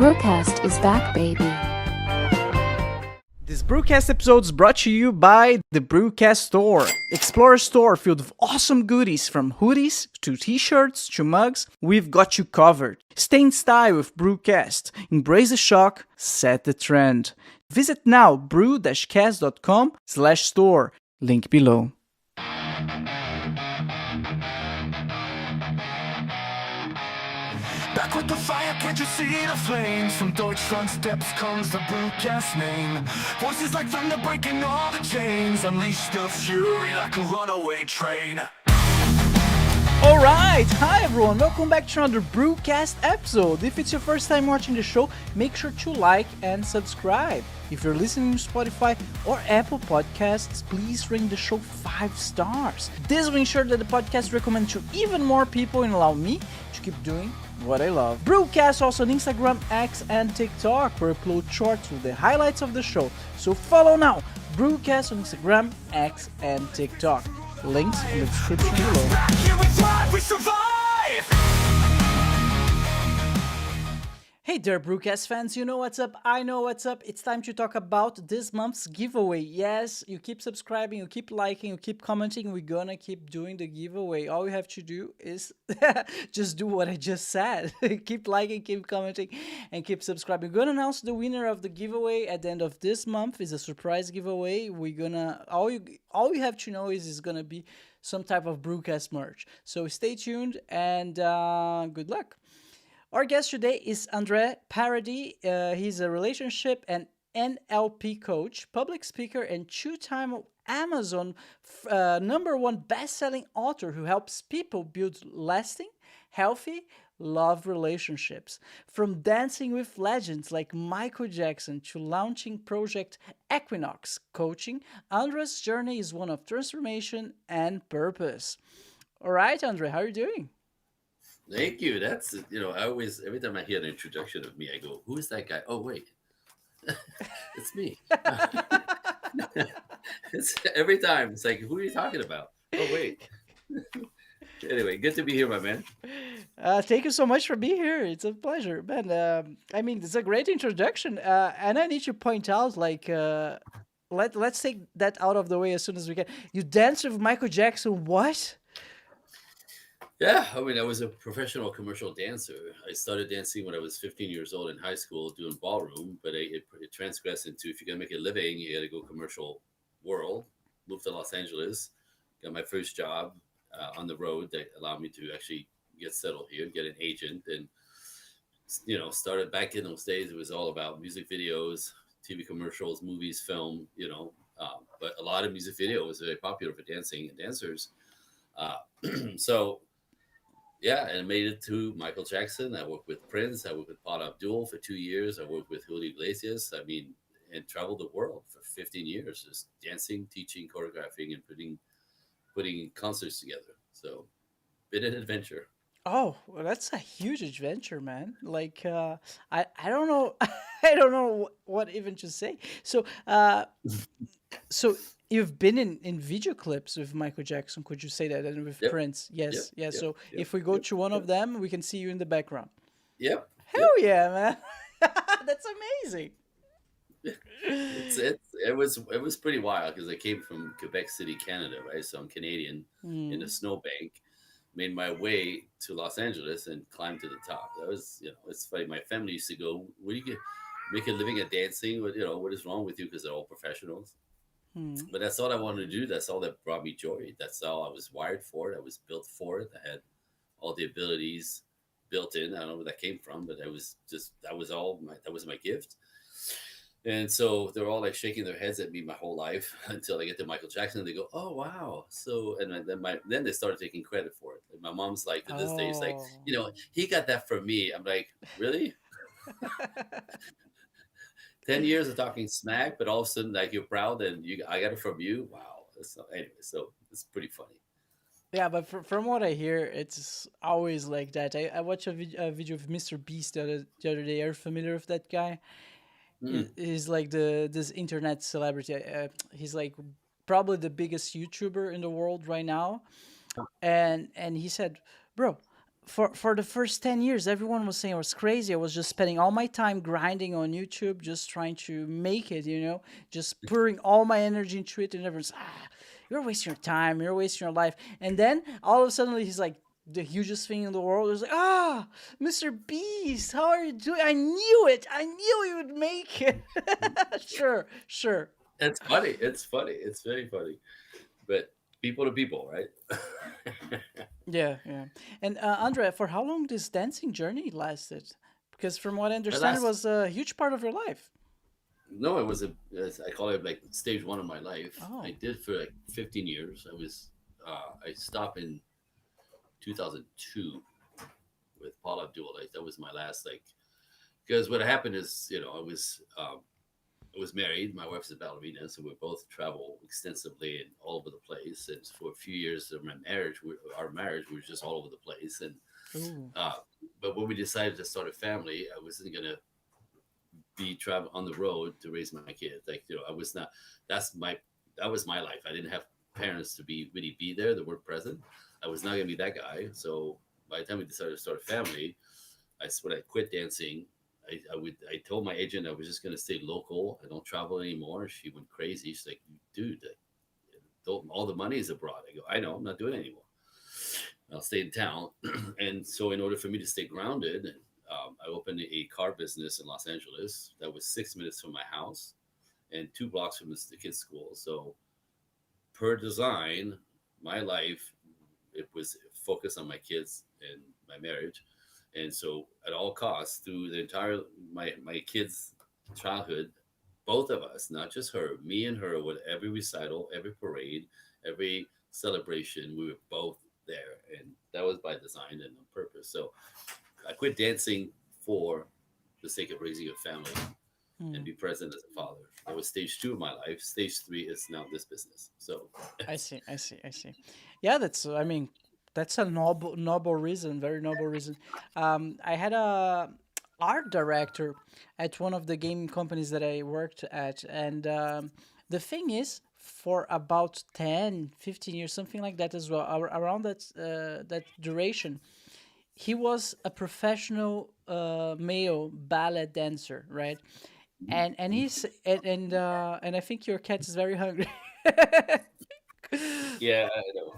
BRUCAST is back, baby. This Brewcast episode is brought to you by the Brewcast Store. Explore a store filled with awesome goodies from hoodies to t-shirts to mugs. We've got you covered. Stay in style with Brewcast. Embrace the shock, set the trend. Visit now brew-cast.com/store. Link below. Back with the fire, can't you see the flames? From Deutschland steps comes the Brewcast name. Voices like thunder breaking all the chains. Unleash the fury like a runaway train. Alright, hi everyone, welcome back to another Brewcast episode. If it's your first time watching the show, make sure to like and subscribe. If you're listening to Spotify or Apple Podcasts, please rate the show 5 stars. This will ensure that the podcast recommends to even more people and allow me to keep doing what I love. Brewcast also on Instagram, X, and TikTok, where I upload shorts with the highlights of the show. So follow now, Brewcast on Instagram, X, and TikTok. Links in the description below. Back here we thrive, we survive! Hey there, Brewcast fans, you know what's up, I know what's up. It's time to talk about this month's giveaway. Yes, you keep subscribing, you keep liking, you keep commenting, we're gonna keep doing the giveaway. All you have to do is just do what I just said. Keep liking, keep commenting, and keep subscribing. We're gonna announce the winner of the giveaway at the end of this month. It's a surprise giveaway. We're gonna, all you have to know is it's gonna be some type of Brewcast merch. So stay tuned and good luck. Our guest today is Paradis. He's a relationship and NLP coach, public speaker, and two-time Amazon #1 best-selling author who helps people build lasting, healthy, love relationships. From dancing with legends like Michael Jackson to launching Project Equinox coaching, Andre's journey is one of transformation and purpose. All right, Andre, how are you doing? Thank you. That's, I always, every time I hear an introduction of me, I go, who is that guy? Oh, wait, it's me. It's every time. It's like, who are you talking about? Oh, wait. Anyway, good to be here, my man. Thank you so much for being here. It's a pleasure, man. It's a great introduction. And I need to point out, let's take that out of the way as soon as we can. You danced with Michael Jackson. What? Yeah, I was a professional commercial dancer. I started dancing when I was 15 years old in high school doing ballroom, but it transgressed into, if you're going to make a living, you got to go commercial world. Moved to Los Angeles, got my first job on the road that allowed me to actually get settled here, get an agent, and, started back in those days. It was all about music videos, TV commercials, movies, film, but a lot of music video was very popular for dancing and dancers. So, yeah, and made it to Michael Jackson. I worked with Prince. I worked with Paula Abdul for 2 years. I worked with Julio Iglesias. And traveled the world for 15 years, just dancing, teaching, choreographing, and putting concerts together. So, been an adventure. Oh, well, that's a huge adventure, man. I don't know, I don't know what even to say. So you've been in video clips with Michael Jackson, could you say that? And with Yep. Prince, yes, Yep. So Yep. if we go to one of them, we can see you in the background. Yep. Hell yeah, man! That's amazing. It was pretty wild because I came from Quebec City, Canada, right? So I'm Canadian in a snowbank. Made my way to Los Angeles and climbed to the top. That was, it's funny. My family used to go, "What do you get? Make a living at dancing? What is wrong with you?" Because they're all professionals. Hmm. But that's all I wanted to do. That's all that brought me joy. That's all I was wired for it. I was built for it. I had all the abilities built in. I don't know where that came from, but that was my gift. And so they're all like shaking their heads at me my whole life until I get to Michael Jackson. And they go, "Oh wow!" So and then they started taking credit for it. Like my mom's like to this day, it's like, Oh. he got that from me. I'm like, really? 10 years of talking smack, but all of a sudden, like, you're proud and I got it from you. Wow. Anyway, so it's pretty funny. Yeah, but from what I hear, it's always like that. I watched a video of Mr. Beast the other day. Are you familiar with that guy? Mm. He's like this internet celebrity. He's like probably the biggest YouTuber in the world right now. And he said, "Bro, for the first 10 years, everyone was saying I was crazy. I was just spending all my time grinding on YouTube, just trying to make it, just pouring all my energy into it. And everyone's, you're wasting your time, you're wasting your life. And then all of a sudden, he's like, the hugest thing in the world. It's like, Mr. Beast, how are you doing? I knew it. I knew you would make it. Sure, sure. It's funny. It's funny. It's very funny. But people to people, right? Yeah, yeah. And Andrea, for how long this dancing journey lasted? Because from what I The understand, it last was a huge part of your life. no, it was I call it like stage one of my life. I Oh. did for like 15 years. I stopped in 2002 with Paul Abdul. Like that was my last like because what happened is I was married. My wife's a ballerina, so we both travel extensively and all over the place. And for a few years of our marriage, we was just all over the place. And Ooh. uh, but when we decided to start a family, I wasn't gonna be travel on the road to raise my kids. Like I was not. That's my that was my life. I didn't have parents to be there that were present. I was not gonna be that guy. So by the time we decided to start a family, when I quit dancing, I told my agent I was just gonna stay local. I don't travel anymore. She went crazy. She's like, dude, all the money is abroad. I go, I know, I'm not doing it anymore. I'll stay in town. And so in order for me to stay grounded, I opened a car business in Los Angeles that was 6 minutes from my house and 2 blocks from the kids' school. So per design, my life it was focused on my kids and my marriage. And so at all costs through the entire my kids' childhood, both of us, not just her, me and her, with every recital, every parade, every celebration, we were both there. And that was by design and on purpose. So I quit dancing for the sake of raising a family and Hmm. be present as a father. That was stage two of my life. Stage three is now this business. So I see, I see, I see. Yeah, I mean, that's a noble reason, very noble reason. I had a art director at one of the gaming companies that I worked at, and the thing is, for about 10, 15 years, something like that as well, around that duration, he was a professional male ballet dancer, right? And I think your cat is very hungry. yeah, I know.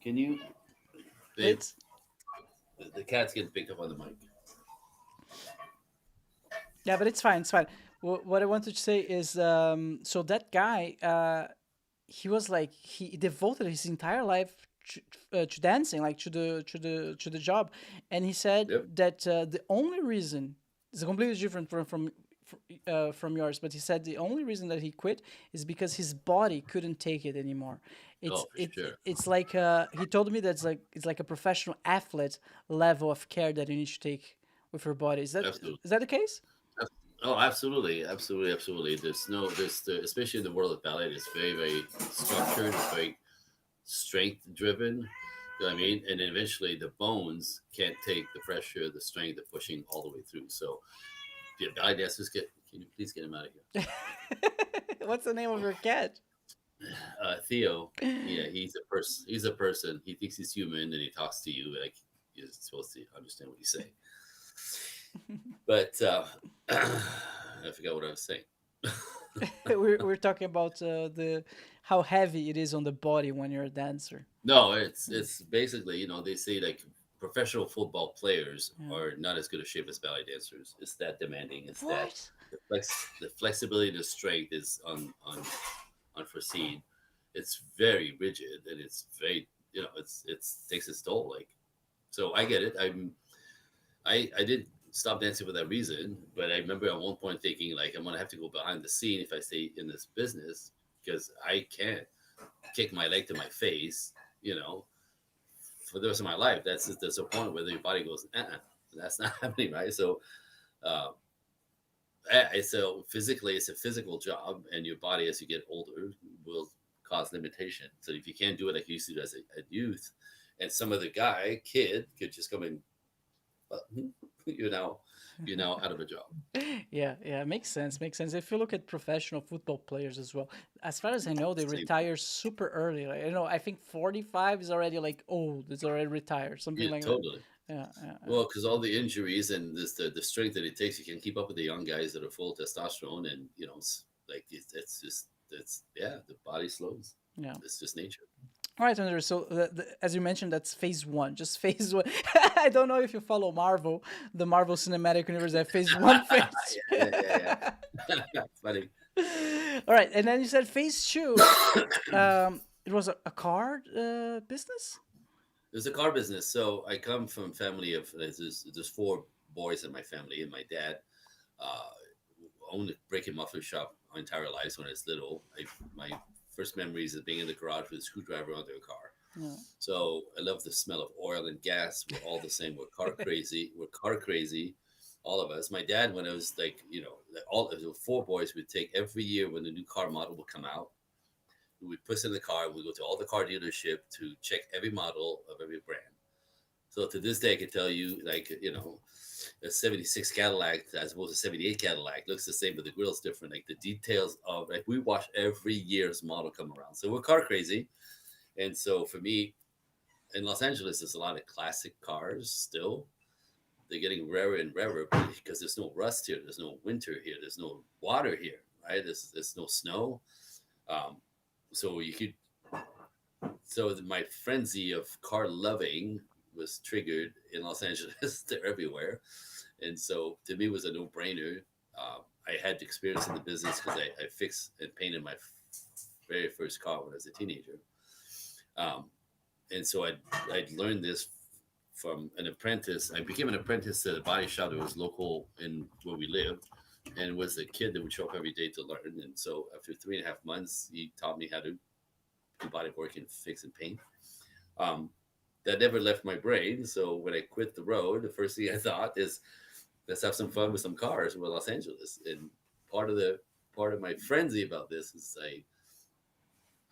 Can you, babe? It's The cat's getting picked up on the mic. Yeah, but it's fine. It's fine. What I wanted to say is, so that guy, he was like he devoted his entire life to dancing, like to the job, and he said Yep. that the only reason is completely different from yours, but he said the only reason that he quit is because his body couldn't take it anymore. Oh, It's for it sure. it's like he told me that's like it's like a professional athlete level of care that you need to take with your body. Absolutely. Is that the case? Oh, absolutely, absolutely, absolutely. Especially in the world of ballet, it's very, very structured. It's very strength driven. You know what I mean? And then eventually the bones can't take the pressure, the strength, the pushing all the way through. So, yeah, ballet dancers can you please get him out of here? What's the name of your cat? Theo, yeah, he's a person. He's a person. He thinks he's human and he talks to you like you're supposed to understand what he's saying. But I forgot what I was saying. We're talking about the how heavy it is on the body when you're a dancer. No, it's basically they say like professional football players Yeah. are not as good a shape as ballet dancers. It's that demanding. It's that What? the flexibility and the strength is unforeseen. It's very rigid and it's very it's takes its toll. Like so, I get it. I did stop dancing for that reason, but I remember at one point thinking like I'm gonna have to go behind the scene if I stay in this business because I can't kick my leg to my face, you know, for the rest of my life. There's a point where your body goes, that's not happening, right? So, uh, so physically, it's a physical job, and your body as you get older will cause limitation. So if you can't do it like you used to do as a youth, and some other kid could just come in, you're now out of a job. Yeah, yeah, makes sense, makes sense. If you look at professional football players as well, as far as I know, they Same, retire super early. Like, I think 45 is already like old. It's already retired, something yeah, like that. totally. Yeah, yeah, yeah. Well, because all the injuries and this the strength that it takes, you can keep up with the young guys that are full of testosterone, and like it's just it's yeah, the body slows. Yeah. It's just nature. All right, Andrew. So, as you mentioned, that's phase one, just phase one. I don't know if you follow Marvel, the Marvel Cinematic Universe, that phase one, phase two. Yeah. Funny. All right, and then you said phase two. It was a car business. There's a car business. So I come from family of there's four boys in my family, and my dad uh, owned a break and muffler shop my entire lives when I was little. My first memories of being in the garage with a screwdriver under a car. Yeah. So I love the smell of oil and gas. We're all the same. We're car crazy. We're car crazy, all of us. My dad, when I was like, all the four boys would take every year when the new car model would come out. We would put us in the car. We would go to all the car dealership to check every model of every brand. So to this day, I can tell you, like, a 76 Cadillac as opposed to 78 Cadillac looks the same, but the grill's different. Like the details of, like, we watch every year's model come around. So we're car crazy. And so for me, in Los Angeles, there's a lot of classic cars still. They're getting rarer and rarer because there's no rust here. There's no winter here. There's no water here, right? There's no snow. Um, so you could, so my frenzy of car loving was triggered in Los Angeles. They're everywhere. And so to me, it was a no brainer. I had experience in the business because I fixed and painted my very first car when I was a teenager. Um, and so I'd learned this from an apprentice. I became an apprentice at a body shop that was local in where we lived, and was a kid that would show up every day to learn. And so after 3.5 months, he taught me how to do body work and fix and paint. Um, that never left my brain. So when I quit the road, the first thing I thought is, let's have some fun with some cars in Los Angeles. And part of my frenzy about this is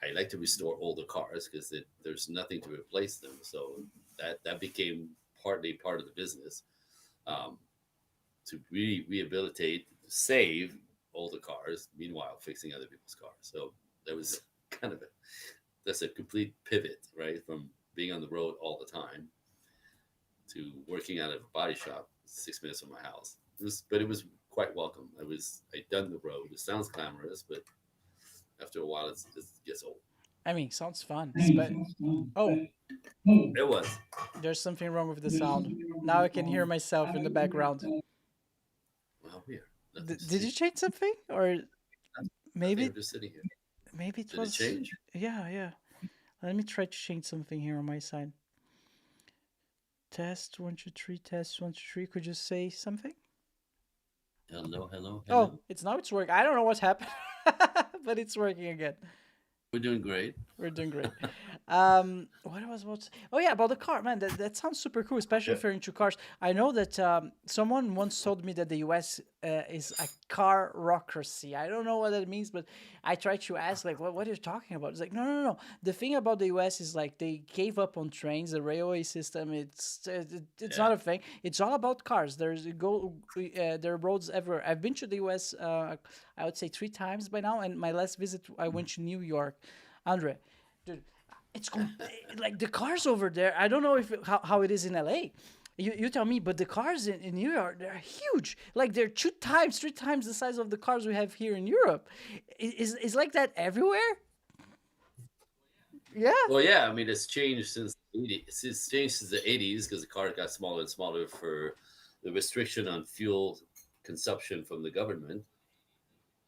I like to restore older cars because there's nothing to replace them. So that became partly part of the business, um, to rehabilitate, save older cars, meanwhile fixing other people's cars. So that was kind of that's a complete pivot, right, from being on the road all the time to working out of a body shop 6 minutes from my house. But it was quite welcome. I'd done the road. It sounds glamorous, but after a while, it gets old. I mean, sounds fun. But oh, It was. there's something wrong with the sound. Now I can hear myself in the background. Well, weird. Nothing to Did see. you change something, or Nothing. maybe I'm just sitting here. maybe it Did it was? change? Yeah, yeah. Let me try to change something here on my side. Test 1 2 3. Test 1 2 3. Could you say something? Hello, hello, Oh, hello. it's working. I don't know what's happened, but it's working again. We're doing great. We're doing great. What was what? Oh yeah, about the car, man. That sounds super cool, especially Yeah. if you're into cars. I know that someone once told me that the U.S. Is a carocracy. I don't know what that means, but I tried to ask, like, what are you talking about? It's like, no, no, no, no. The thing about the U.S. is like they gave up on trains, the railway system. It's Yeah. not a thing. It's all about cars. There are roads everywhere. I've been to the U.S. I would say 3 times by now, and my last visit I went to New York. Andre, dude, it's like the cars over there. I don't know if how it is in LA. You tell me, but the cars in New York, they're huge. Like they're 2 times, 3 times the size of the cars we have here in Europe. Is like that everywhere? Yeah. Well, yeah. I mean, it's changed since the 80s. It's changed since the 80s because the car got smaller and smaller for the restriction on fuel consumption from the government.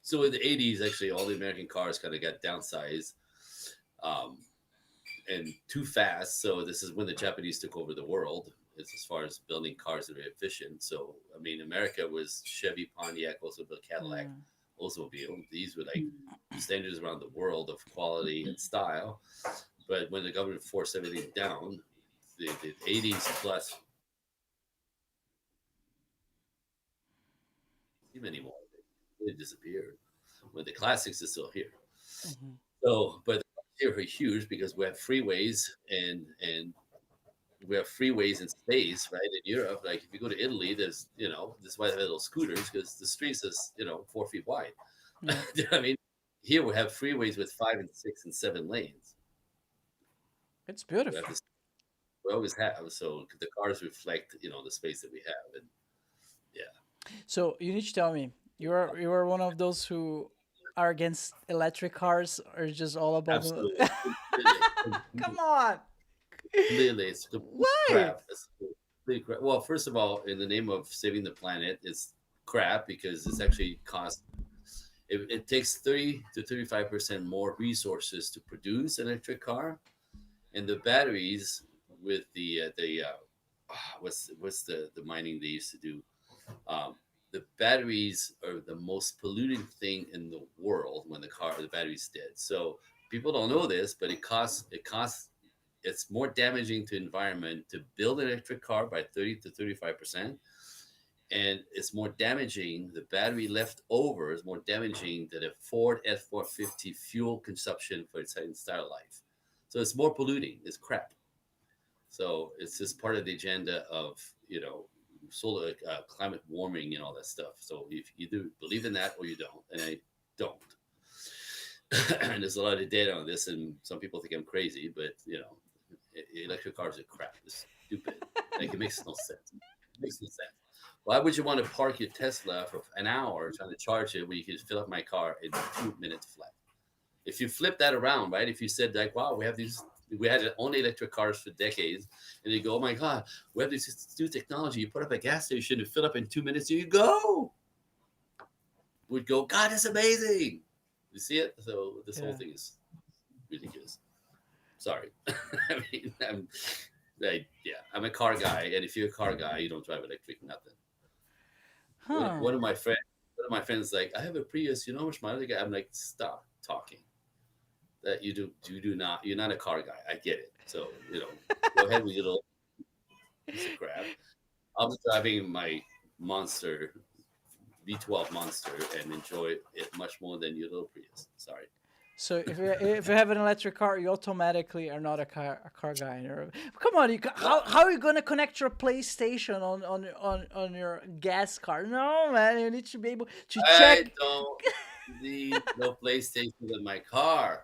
So in the 80s, actually, all the American cars kind of got downsized, um, and too fast. So this is when the Japanese took over the world as far as building cars that are efficient. So I mean, America was Chevy, Pontiac, also built Cadillac, Mm. Oldsmobile. These were like standards around the world of quality and style. But when the government forced everything down, the 80s plus even anymore. They disappeared. When the classics is still here. Mhm. So, but here are huge because we have freeways and we have freeways in space, right? In Europe, like if you go to Italy, there's this is why they have little scooters because the streets is 4 feet wide. Yeah. I mean, here we have freeways with 5 and 6 and 7 lanes. It's We have beautiful. this, we always have. So the cars reflect, the space that we have, and yeah, So you need to tell me, you're one of those who are against electric cars, or just all about the. absolutely, completely, Come on. completely, it's complete Why? crap. It's complete crap. Well, first of all, in the name of saving the planet, it's crap because it's actually cost. It takes 30 to 35% more resources to produce an electric car, and the batteries with what's the mining they used to do. Um, the batteries are the most polluting thing in the world when the battery's dead. So people don't know this, but it's more damaging to environment to build an electric car by 30 to 35%, and it's more damaging. The battery left over is more damaging than a Ford F-450 fuel consumption for its entire life. So it's more polluting. It's crap. So it's just part of the agenda of solar climate warming and all that stuff. So if you either believe in that or you don't, and I don't. And there's a lot of data on this, and some people think I'm crazy, but electric cars are crap. It's stupid. Like it makes no sense. It makes no sense. Why would you want to park your Tesla for an hour trying to charge it when you can fill up my car in 2 minutes flat? If you flip that around, right? If you said like, wow, we had only electric cars for decades, and you go, oh my god, we have this new technology. You put up a gas station and fill up in 2 minutes. Here you go. We'd go, God, that's amazing. You see it? So this whole Yeah. thing is ridiculous. Sorry. I mean, I'm a car guy, and if you're a car guy, you don't drive electric, nothing. One, Huh. one of my friends, one of my friends, like, I have a Prius. You know how much mileage I got? I'm like, stop talking. That you do not. You're not a car guy. I get it. So go ahead with your little piece of crap. I'll be driving my Monster V12 Monster and enjoy it much more than your little Prius. Sorry. So if you have an electric car, you automatically are not a car guy. Come on, No, how are you gonna connect your PlayStation on your gas car? No, man, you need to be able to I check. don't need no PlayStation in my car.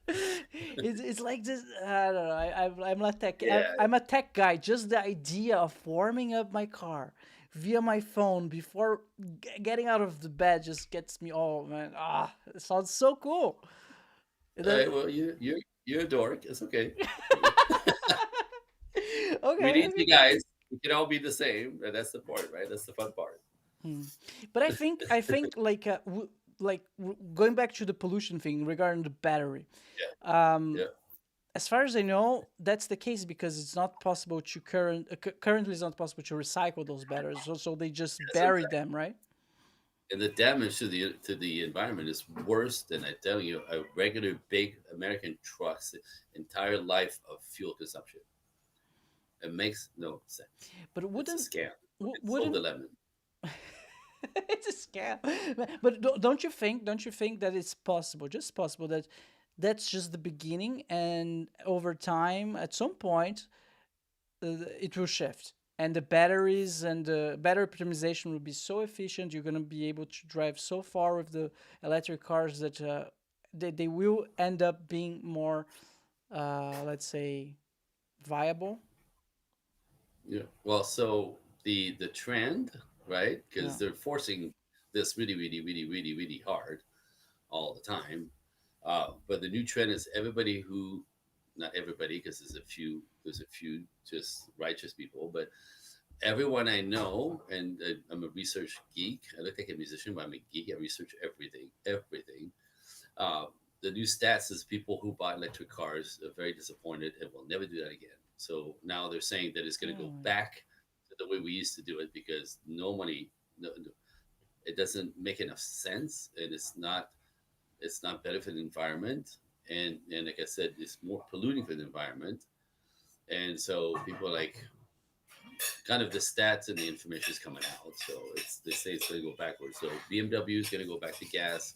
It's like this. I don't know. I'm not tech. Yeah, I'm a tech guy. Just the idea of warming up my car via my phone before getting out of the bed just gets me all, man. Ah, it sounds so cool. all The- right. Well, you're a dork. It's okay. We okay, need you okay. guys. We can all be the same. And that's the part, right? That's the fun part. Hmm. But I think like going back to the pollution thing regarding the battery. Yeah, Um, yeah. as far as I know, that's the case because it's not possible to currently it's not possible to recycle those batteries. So they just Yes, bury exactly. them, right? And the damage to the environment is worse than I tell you a regular big American truck's entire life of fuel consumption. It makes no sense. But It's a wouldn't scam. It's so wouldn't lemon. it's a scam? But don't you think that it's possible, just possible that that's just the beginning, and over time, at some point, it will shift, and the batteries and the battery optimization will be so efficient. You're gonna be able to drive so far with the electric cars that they will end up being more, let's say, viable. Yeah. Well, so the trend, right? Yeah. Because they're forcing this really, really, really, really, really hard all the time. But the new trend is everybody who, not everybody, because there's a few just righteous people, but everyone I know, and I'm a research geek. I look like a musician, but I'm a geek. I research everything, everything. Uh, the new stats is people who bought electric cars are very disappointed and will never do that again. So now they're saying that it's going to go Hmm. back to the way we used to do it because no money, no, it doesn't make enough sense, and it's not better for the environment, and like I said, it's more polluting for the environment, and so people are like, kind of the stats and the information is coming out. So they say it's going to go backwards. So BMW is going to go back to gas.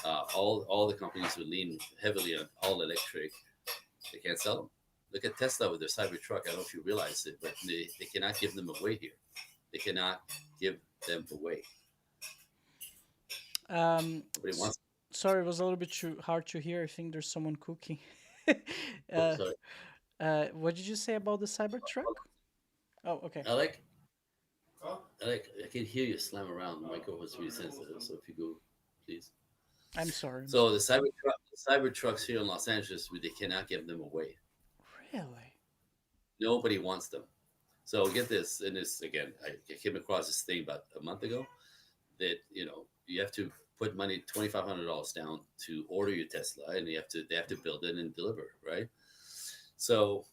All the companies who lean heavily on all electric, they can't sell them. Look at Tesla with their Cybertruck. I don't know if you realize it, but they cannot give them away here. They cannot give them away. Um, Nobody s- wants. sorry, it was a little bit too hard to hear. I think there's someone cooking. Oh, uh, sorry. What did you say about the Cybertruck? Oh, okay. I like, I can hear you slam around. The microphone's really sensitive. So if you go, please. I'm sorry. I'm So sorry. the Cybertrucks here in Los Angeles, they cannot give them away. Really? Nobody wants them. So get this, and this again, I came across this thing about a month ago that you have to put money $2,500 down to order your Tesla, and they have to build it and deliver, right? So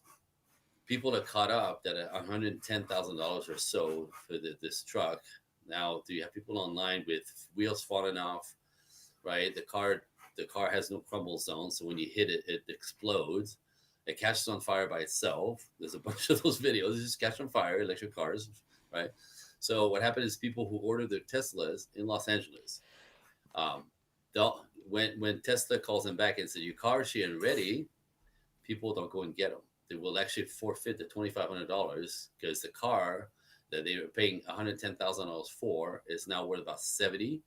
people are caught up that at $110,000 or so for this truck. Now, do you have people online with wheels falling off, right? The car has no crumble zone, so when you hit it, it explodes. It catches on fire by itself. There's a bunch of those videos. It just catch on fire, electric cars, right? So what happened is people who order their Teslas in Los Angeles, um, they'll when Tesla calls them back and says your car's here and ready, people don't go and get them. They will actually forfeit the $2,500 because the car that they were paying $110,000 for is now worth about 70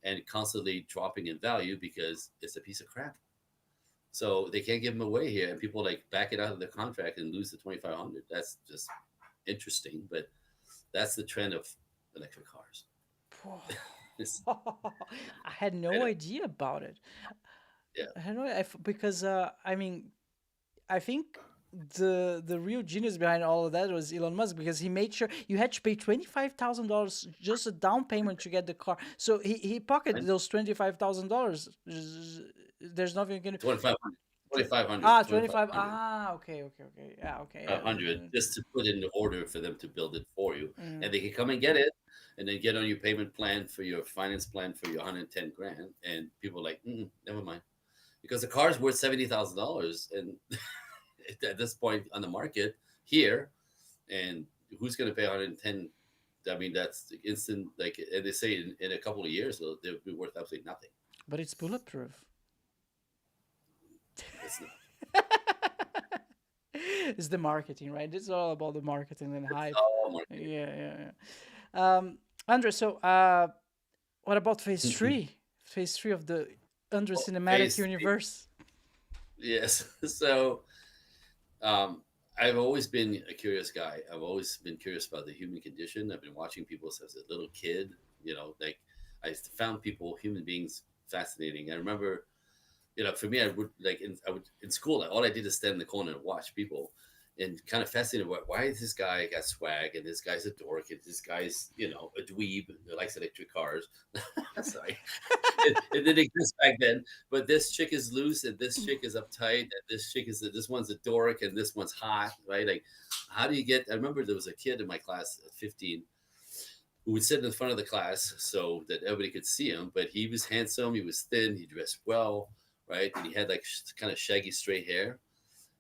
and constantly dropping in value because it's a piece of crap. So they can't give them away here, and people like back it out of the contract and lose the 2,500. That's just interesting, but that's the trend of electric cars. It's, I had I no know, idea about it. yeah, I had no because I mean, I think the real genius behind all of that was Elon Musk because he made sure you had to pay $25,000 just a down payment to get the car. So he pocketed I- those $25,000. There's nothing you can. 2,500, Tw- 2,500, 25. Okay. Yeah, okay. Yeah. 500 just to put in the order for them to build it for you, Mm. and they can come and get it, and then get on your payment plan for your finance plan for your 110 grand. And people are like, never mind, because the car is worth $70,000, and at this point on the market here, and who's going to pay 110? I mean, that's instant. Like, and they say in a couple of years they'll be worth absolutely nothing. But it's bulletproof. It's not. It's the marketing, right? It's all about the marketing and It's hype. all marketing. Andre, so what about phase three? Phase three of the Andre Well, cinematic phase three, universe. yes. So um, I've always been a curious guy. I've always been curious about the human condition. I've been watching people since a little kid. Like I found people, human beings, fascinating. I remember, for me, I would in school. Like, all I did is stand in the corner and watch people, and kind of fascinated. Why is this guy got swag, and this guy's a dork, and this guy's a dweeb that likes electric cars. Sorry, it didn't exist back then. But this chick is loose, and this chick is uptight, and this one's a dork, and this one's hot, right? Like, how do you get? I remember there was a kid in my class at 15 who would sit in the front of the class so that everybody could see him. But he was handsome, he was thin, he dressed well, right? And he had like kind of shaggy straight hair,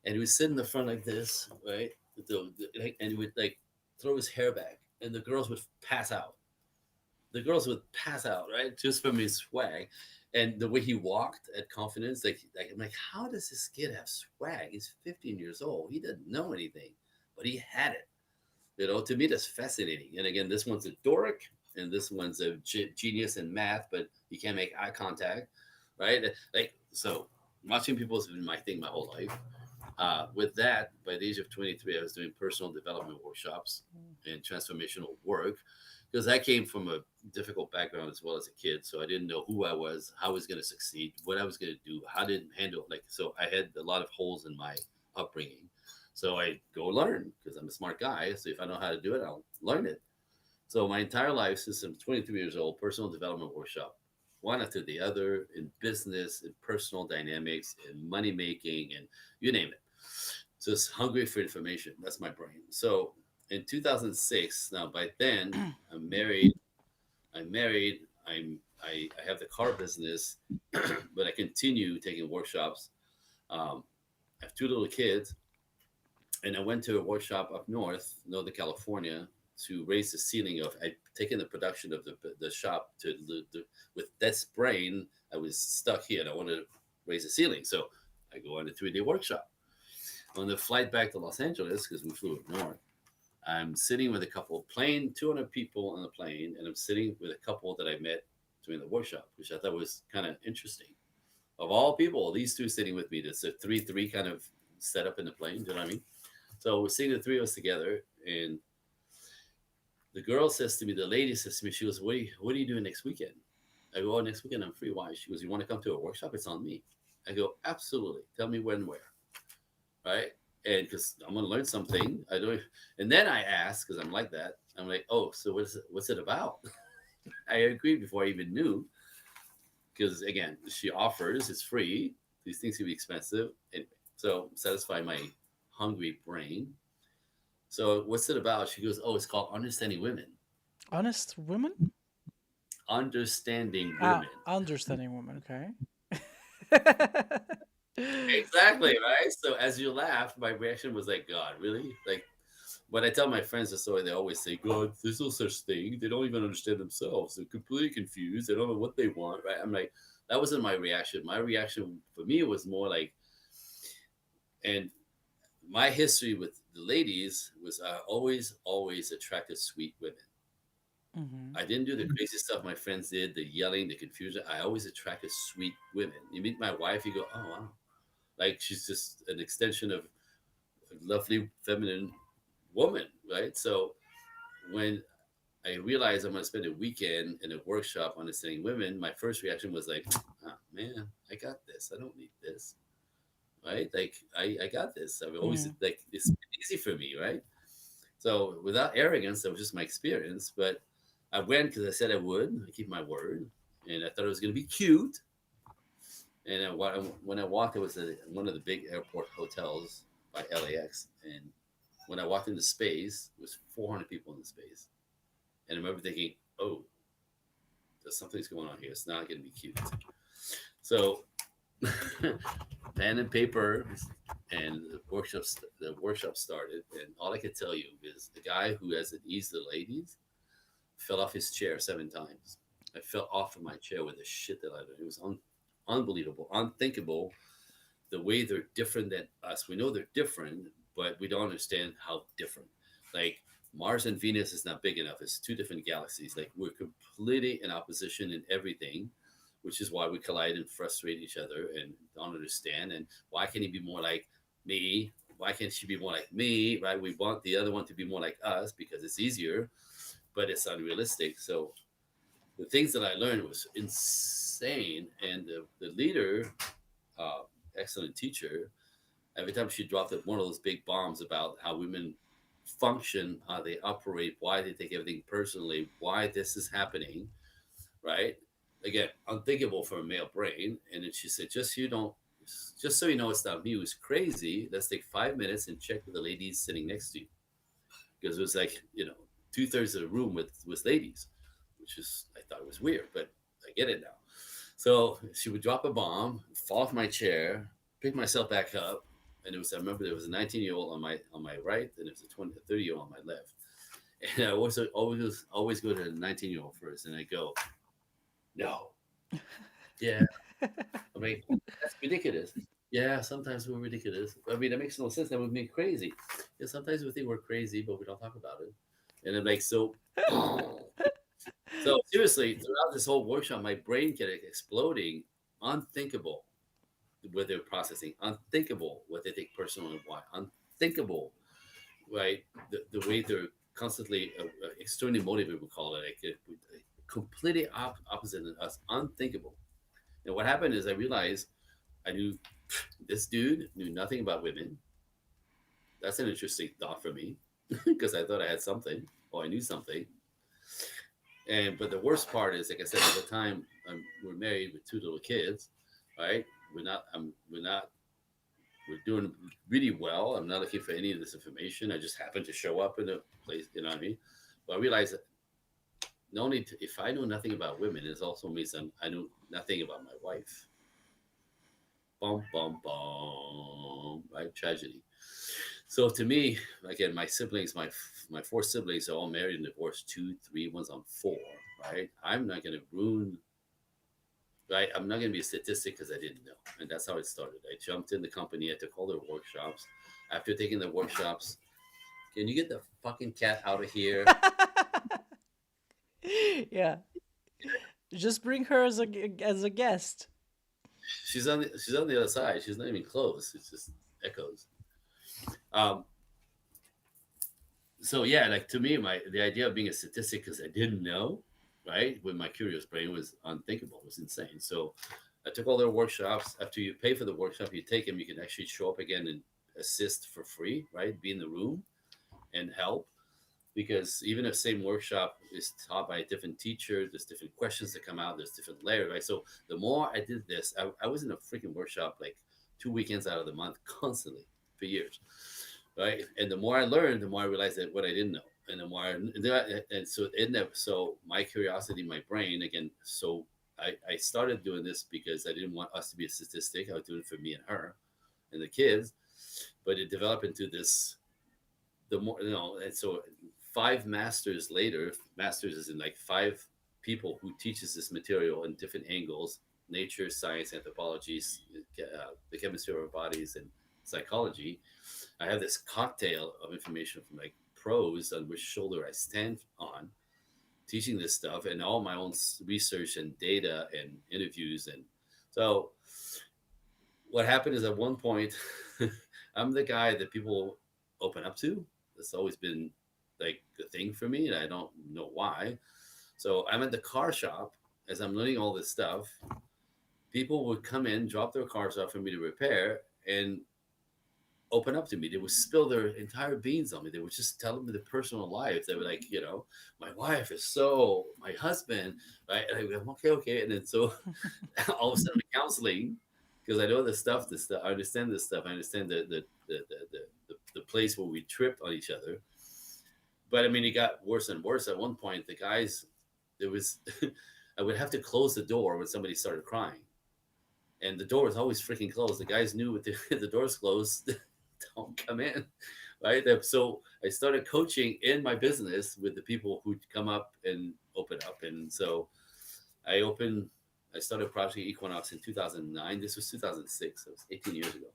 and he would sit in the front like this, right? And he would like throw his hair back, and the girls would pass out. The girls would pass out, right? Just from his swag. And the way he walked at confidence, like I'm like, how does this kid have swag? He's 15 years old. He didn't know anything, but he had it. To me, that's fascinating. And again, this one's a dork, and this one's a genius in math, but he can't make eye contact, right? Like, so watching people has been my thing my whole life. With that, by the age of 23, I was doing personal development workshops and transformational work because I came from a difficult background as well as a kid. So I didn't know who I was, how I was going to succeed, what I was going to do, how to handle it. So I had a lot of holes in my upbringing. So I go learn because I'm a smart guy. So if I know how to do it, I'll learn it. So my entire life since I'm 23 years old, personal development workshop, one after the other in business, in personal dynamics, in money making, and you name it. Just hungry for information. That's my brain. So in 2006, now by then I'm married. I'm married. I have the car business, but I continue taking workshops. I have two little kids, and I went to a workshop up north, Northern California, to raise the ceiling of. I taken the production of the shop to with this brain. I was stuck here, and I wanted to raise the ceiling, so I go on a 3-day workshop. On the flight back to Los Angeles, because we flew up north, I'm sitting with a couple, plane, 200 people on the plane, and I'm sitting with a couple that I met during the workshop, which I thought was kind of interesting. Of all people, these two sitting with me, that's a 3-3 kind of set up in the plane. Do you know what I mean? So we're seeing the three of us together, and the girl says to me, the lady says to me, she goes, what are you doing next weekend? I go, oh, next weekend I'm free. Why? She goes, you want to come to a workshop? It's on me. I go, absolutely. Tell me when, where, right? And because I'm gonna learn something, I don't. And then I ask, because I'm like that. I'm like, oh, so what's it about? I agreed before I even knew, because again, she offers, it's free. These things can be expensive, anyway. So satisfy my hungry brain. So what's it about? She goes, oh, it's called Understanding Women. Honest women? Understanding Ah, Women. understanding women. Okay. Exactly, right? So as you laugh, my reaction was like, God, really? Like when I tell my friends the story, they always say, God, there's no such thing. They don't even understand themselves. They're completely confused. They don't know what they want, right? I'm like, that wasn't my reaction. My reaction for me was more like, and my history with the ladies was I always attracted sweet women. Hmm. I didn't do the crazy stuff my friends did, the yelling, the confusion. I always attracted sweet women. You meet my wife, you go, oh, wow. Like she's just an extension of a lovely feminine woman, right? So when I realized I'm going to spend a weekend in a workshop understanding women, my first reaction was like, oh, man, I got this. I don't need this, right? Like I got this. I've always Hmm. like it's been easy for me, right? So without arrogance, that was just my experience. But I went because I said I would. I keep my word, and I thought it was going to be cute. And when I walked, it was one of the big airport hotels by LAX. And when I walked into space, it was 400 people in the space. And I remember thinking, oh, there's something's going on here. It's not going to be cute. So pen and paper, and the workshop started. And all I could tell you is the guy who hasn't eased the ladies fell off his chair 7 times. I fell off of my chair with the shit that I did. It was unbelievable, unthinkable. The way they're different than us. We know they're different, but we don't understand how different. Like Mars and Venus is not big enough. It's two different galaxies. Like we're completely in opposition in everything, which is why we collide and frustrate each other and don't understand. And why can't he be more like me? Why can't she be more like me? Right? We want the other one to be more like us because it's easier, but it's unrealistic. So the things that I learned was insane. And the leader, uh, excellent teacher, every time she dropped one of those big bombs about how women function, how they operate, why they take everything personally, why this is happening, right? Again, unthinkable for a male brain. And then she said, just so you know it's not me who's crazy, let's take 5 minutes and check with the ladies sitting next to you. Because it was like, 2/3 of the room with ladies, which is, I thought it was weird, but I get it now. So she would drop a bomb, fall off my chair, pick myself back up, and I remember there was a 19-year-old on my right, and there was a 30-year-old on my left. And I always go to the 19-year-old first, and I go, no, yeah. I mean, that's ridiculous. Yeah, sometimes we're ridiculous. I mean, that makes no sense. That would be crazy. Yeah, sometimes we think we're crazy, but we don't talk about it. And it makes so seriously, throughout this whole workshop, my brain kept exploding. Unthinkable what they're processing. Unthinkable what they take personal and why. Unthinkable, right? The way they're constantly externally motivated, we call it, like completely opposite than us. Unthinkable. And what happened is I realized I knew this dude knew nothing about women. That's an interesting thought for me because I thought I had something or I knew something. And but the worst part is, like I said, at the time we're married with two little kids, right? We're doing really well. I'm not looking for any of this information. I just happened to show up in a place, you know what I mean? But I realized that not only if I know nothing about women, it also means I know nothing about my wife. Bum bum bum, right? Tragedy. So to me, again, my siblings, my four siblings are all married and divorced. Two, three, one's on four. Right? I'm not going to ruin. Right? I'm not going to be a statistic because I didn't know, and that's how it started. I jumped in the company. I took all their workshops. After taking the workshops, can you get the fucking cat out of here? Yeah. Just bring her as a guest. She's on the other side. She's not even close. It's just echoes. Um, so yeah, like to me, my the idea of being a statistic because I didn't know, right? With my curious brain was unthinkable. It was insane. So I took all their workshops. After you pay for the workshop, you take them. You can actually show up again and assist for free, right? Be in the room and help. Because even if same workshop is taught by a different teacher, there's different questions that come out. There's different layers, right? So the more I did this, I was in a freaking workshop like 2 weekends out of the month constantly for years, right? And the more I learned, the more I realized that what I didn't know, and the more, and so it never. So my curiosity, my brain, again. So I started doing this because I didn't want us to be a statistic. I was doing it for me and her, and the kids, but it developed into this. The more and so 5 masters later, masters is in like 5 people who teaches this material in different angles: nature, science, anthropology, the chemistry of our bodies, and psychology. I have this cocktail of information from like pros on which shoulder I stand on, teaching this stuff, and all my own research and data and interviews. And so what happened is at one point, I'm the guy that people open up to. That's always been like the thing for me, and I don't know why. So I'm at the car shop as I'm learning all this stuff. People would come in, drop their cars off for me to repair, and open up to me. They would spill their entire beans on me. They would just tell me their personal life. They were like, my wife is so, my husband, right? And I go, okay, okay. And then so all of a sudden, counseling, because I know the stuff. This stuff. I understand this stuff. I understand the place where we tripped on each other. But I mean, it got worse and worse. At one point, the guys, there was, I would have to close the door when somebody started crying, and the door was always freaking closed. The guys knew with the doors closed, don't come in, right? So I started coaching in my business with the people who'd come up and open up, and so I opened. I started Project Equinox in 2009. This was 2006. That was 18 years ago.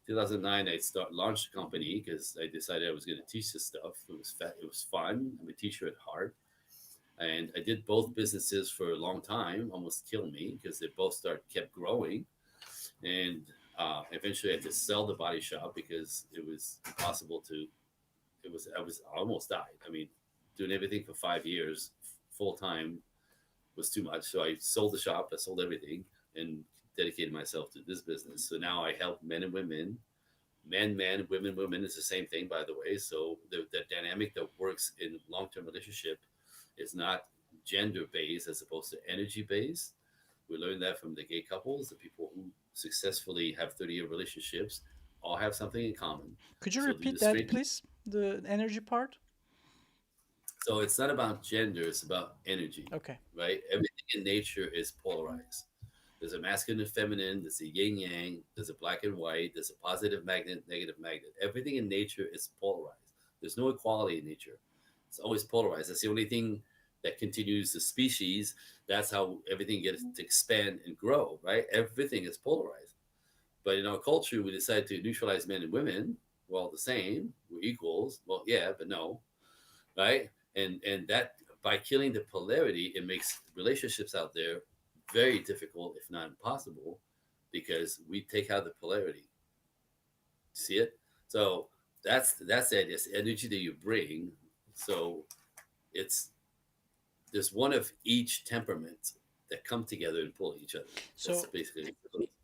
2009, I launched a company because I decided I was going to teach this stuff. It was fun. I'm a teacher at heart, and I did both businesses for a long time. Almost killed me because they both kept growing, and eventually I had to sell the body shop because it was impossible to. I almost died. I mean, doing everything for 5 years full time was too much. So I sold the shop. I sold everything and dedicated myself to this business. So now I help men and women, men, women is the same thing, by the way. So the dynamic that works in long-term relationship is not gender based as opposed to energy based. We learned that from the gay couples, the people who successfully have 30-year relationships all have something in common. Could you So do the repeat that, straight. please? The energy part? So it's not about gender, it's about energy, Okay. right? Everything in nature is polarized. There's a masculine and feminine, there's a yin yang, there's a black and white, there's a positive magnet, negative magnet. Everything in nature is polarized. There's no equality in nature. It's always polarized. That's the only thing that continues the species. That's how everything gets to expand and grow, right? Everything is polarized. But in our culture, we decided to neutralize men and women. We're all the same. We're equals. Well, yeah, but no, right? And that by killing the polarity, it makes relationships out there very difficult, if not impossible, because we take out the polarity. See it? So that's it. It's energy that you bring. So it's there's one of each temperament that come together and pull each other. That's So basically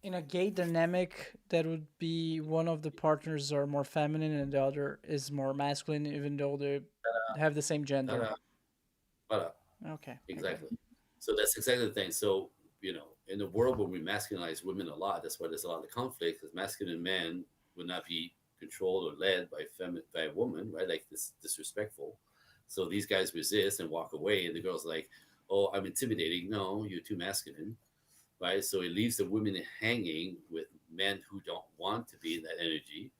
in a gay dynamic, that would be one of the partners are more feminine and the other is more masculine, even though they have the same gender. ta-da, ta-da. Okay, okay. Exactly. So that's exactly the thing. So, in a world where we masculinize women a lot, that's why there's a lot of conflict because masculine men would not be controlled or led by a woman, right? Like this disrespectful. So these guys resist and walk away, and the girl's like, "Oh, I'm intimidating." No, you're too masculine, right? So it leaves the women hanging with men who don't want to be in that energy,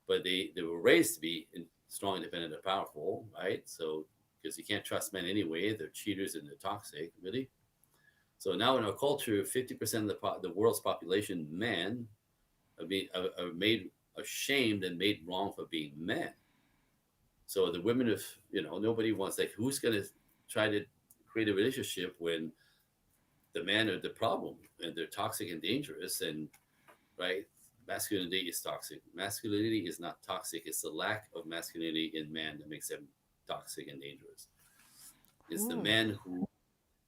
but they were raised to be strong, independent, and powerful, right? So because you can't trust men anyway, they're cheaters and they're toxic, really. So now in our culture, 50% of the world's population, men, are made ashamed and made wrong for being men. So the women of nobody wants like who's gonna try to create a relationship when the men are the problem and they're toxic and dangerous and right masculinity is toxic. Masculinity is not toxic. It's the lack of masculinity in man that makes them toxic and dangerous. It's the Ooh. men who,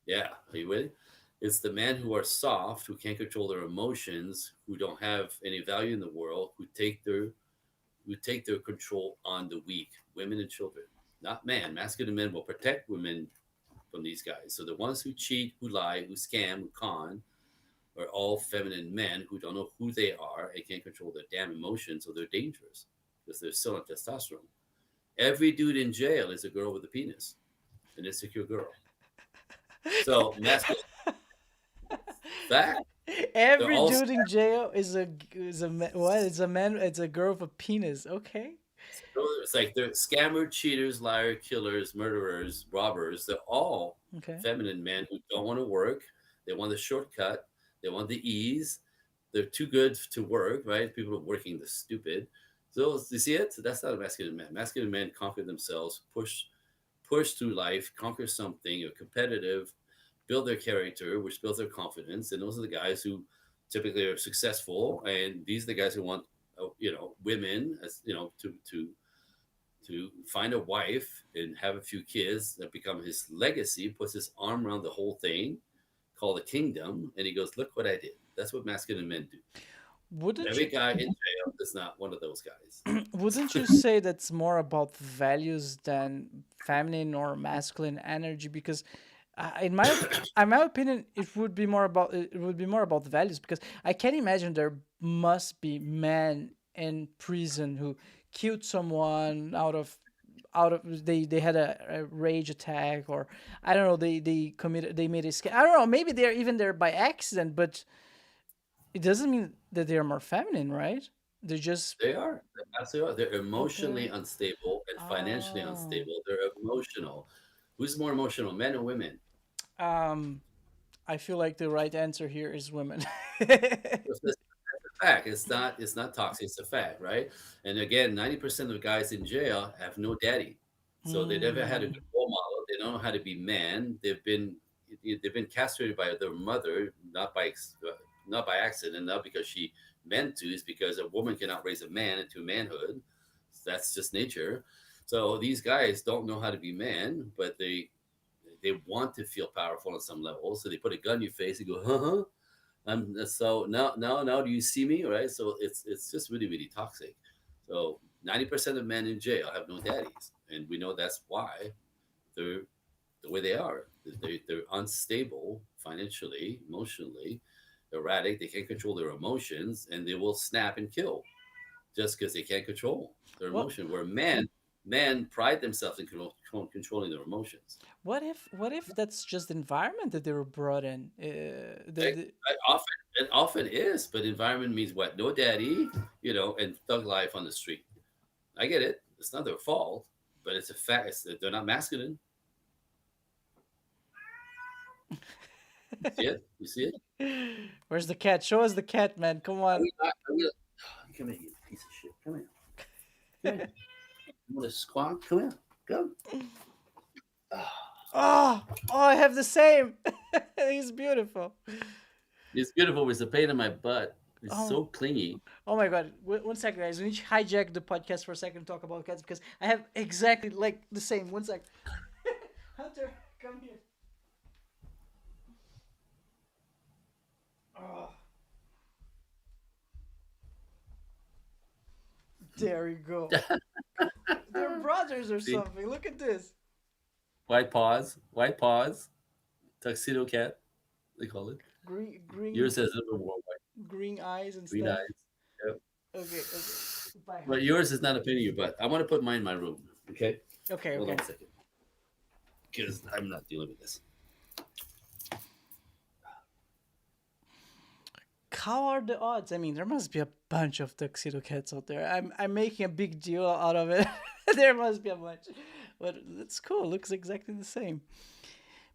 yeah, are you with it? It's the men who are soft, who can't control their emotions, who don't have any value in the world, who take their control on the weak, women and children. Not man. Masculine men will protect women from these guys. So the ones who cheat, who lie, who scam, who con, are all feminine men who don't know who they are and can't control their damn emotions, so they're dangerous because they're still on testosterone. Every dude in jail is a girl with a penis, an insecure girl. So masculine fact, they're Every all dude in jail what? It's a man. It's a girl with a penis. Okay. it's like they're scammer, cheaters, liar, killers, murderers, robbers. They're all Okay. feminine men who don't want to work. They want the shortcut. They want the ease. They're too good to work, right? People are working the stupid. So you see it? That's not a masculine man. Masculine men conquer themselves, push through life, conquer something, are competitive, build their character, which builds their confidence. And those are the guys who typically are successful. And these are the guys who want, women as to find a wife and have a few kids that become his legacy. Puts his arm around the whole thing, called a kingdom, and he goes, "Look what I did." That's what masculine men do. And Wouldn't every you guy in jail is not one of those guys. wouldn't you say that's more about values than feminine or masculine energy? Because in my opinion, it would be more about values. Because I can imagine there must be men in prison who killed someone out of they had a rage attack, or I don't know, they made a scam. I don't know, maybe they're even there by accident, but it doesn't mean that they're more feminine, right? They're just They are. They absolutely are. They're okay. emotionally unstable and financially Oh, unstable. They're emotional. Who's more emotional, men or women? um, I feel like the right answer here is women. That's a fact. It's not toxic. It's a fact, right? And again, 90% of the guys in jail have no daddy, so they never had a Hmm. good role model. They don't know how to be man. They've been castrated by their mother, not by accident, not because she meant to. It's because a woman cannot raise a man into manhood. That's just nature. So these guys don't know how to be men, but they want to feel powerful on some level. So they put a gun in your face and go, huh? So now do you see me? Right? So it's just really, really toxic. So 90% of men in jail have no daddies. And we know that's why they're the way they are. They're unstable financially, emotionally, erratic. They can't control their emotions, and they will snap and kill just because they can't control their What emotion. Where men pride themselves in controlling their emotions. what if that's just the environment that they were brought in? It often is, but environment means what? No daddy, and thug life on the street. I get it. It's not their fault, but it's a fact. They're not masculine. You see it? You see it? Where's the cat? Show us the cat, man. Come Are on. we not? Come here, you piece of shit. Come here. Come here. You want to squawk? Come here. Come. Oh, oh, I have the same. He's beautiful. It's beautiful. But it's a pain in my butt. It's Oh, so clingy. oh my God. One second, guys. We need to hijack the podcast for a second to talk about cats because I have exactly like the same. One sec. Hunter, come here. Oh, there you go. They're brothers or See? something. Look at this. White paws. White paws. Tuxedo cat, they call it. Green, Yours green, has a little bit more white, green eyes and green stuff. eyes. Yep. Okay, okay. Bye, But Hunter. yours is not a pain in your butt. I want to put mine in my room. Okay? Okay, Hold on okay. a second. Because I'm not dealing with this. How are the odds? I mean, there must be a bunch of tuxedo cats out there. I'm making a big deal out of it. There must be a bunch, but it's cool. Looks exactly the same.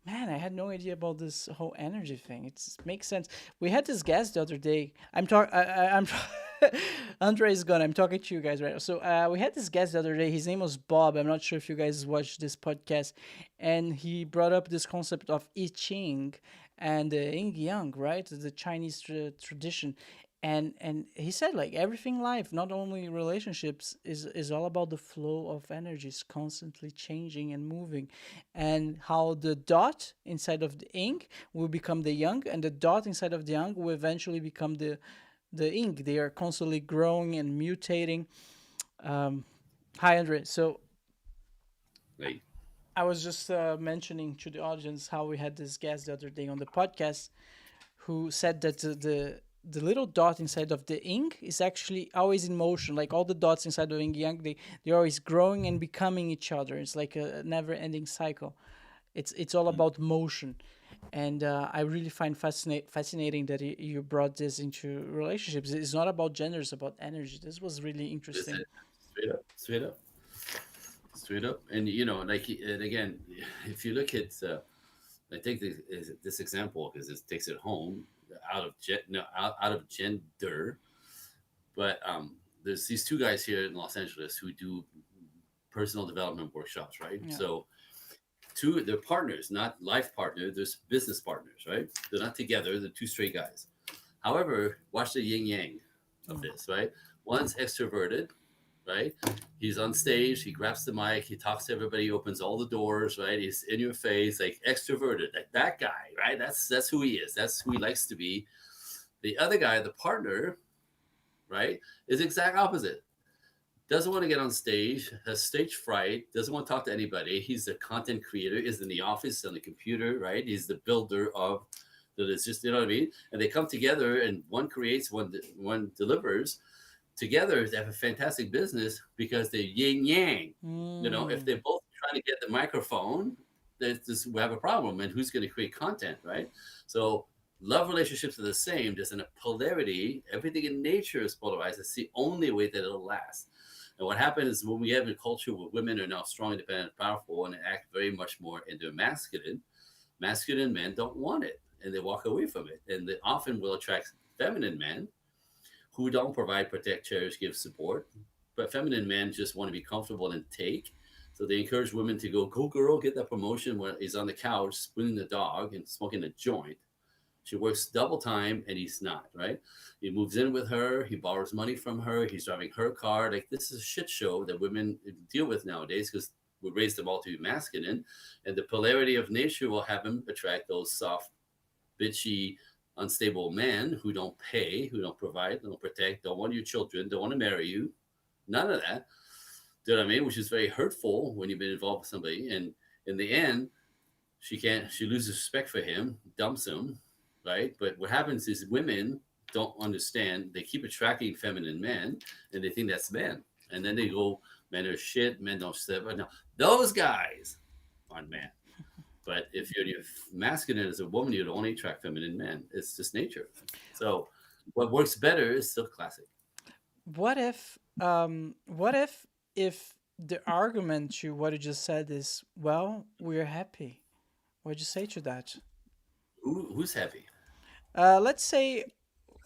Man, I had no idea about this whole energy thing. It makes sense. We had this guest the other day. I'm Andre is gone. I'm talking to you guys right now. So we had this guest the other day. His name was Bob. I'm not sure if you guys watched this podcast, and he brought up this concept of I Ching and Yin Yang, right? The Chinese tradition. And he said like everything in life, not only relationships, is all about the flow of energies constantly changing and moving, and how the dot inside of the ink will become the young, and the dot inside of the young will eventually become the ink. They are constantly growing and mutating. um Hi, Andre. So Right. I was just mentioning to the audience how we had this guest the other day on the podcast who said that the little dot inside of the ink is actually always in motion. Like all the dots inside of the ink yang, they're always growing and becoming each other. It's like a never ending cycle. It's all about motion. And I really find fascinating that you brought this into relationships. It's not about gender, it's about energy. This was really That's interesting. it. Straight up, straight up, straight up. And you know, like, and again, if you look at, I think this example because it takes it home out of gender, but there's these two guys here in Los Angeles who do personal development workshops, right? Yeah. So they're partners, not life partners, they're business partners, right? They're not together, they're two straight guys. However, watch the yin yang of this, right? One's extroverted, right? He's on stage, he grabs the mic, he talks to everybody, opens all the doors, right? He's in your face, like extroverted, like that guy, right? That's who he is. That's who he likes to be. The other guy, the partner, right, is exact opposite. Doesn't want to get on stage, has stage fright, doesn't want to talk to anybody. He's the content creator, is in the office on the computer, right? He's the builder of that. It's just, you know what I mean? And they come together and one creates, one delivers. Together they have a fantastic business because they're yin yang. You know, if they're both trying to get the microphone, we have a problem. And who's going to create content, right? So love relationships are the same. There's a polarity. Everything in nature is polarized. It's the only way that it'll last. And what happens is when we have a culture where women are now strong, independent, powerful, and act very much more into masculine men don't want it, and they walk away from it. And they often will attract feminine men who don't provide, protect, cherish, give support. But feminine men just want to be comfortable and take. So they encourage women to go girl, get that promotion when he's on the couch, spooning the dog and smoking a joint. She works double time and he's not, right? He moves in with her, he borrows money from her, he's driving her car. Like, this is a shit show that women deal with nowadays because we raised them all to be masculine. And the polarity of nature will have him attract those soft, bitchy, unstable men who don't pay, who don't provide, don't protect, don't want your children, don't want to marry you. None of that. Do you know what I mean? Which is very hurtful when you've been involved with somebody. And in the end, she loses respect for him, dumps him, right? But what happens is women don't understand. They keep attracting feminine men and they think that's men. And then they go, men are shit, men don't step. No, those guys aren't men. But if you're masculine as a woman, you'd only attract feminine men. It's just nature. So what works better is still classic. What if the argument to what you just said is, well, we're happy? What'd you say to that? Who's happy? Let's say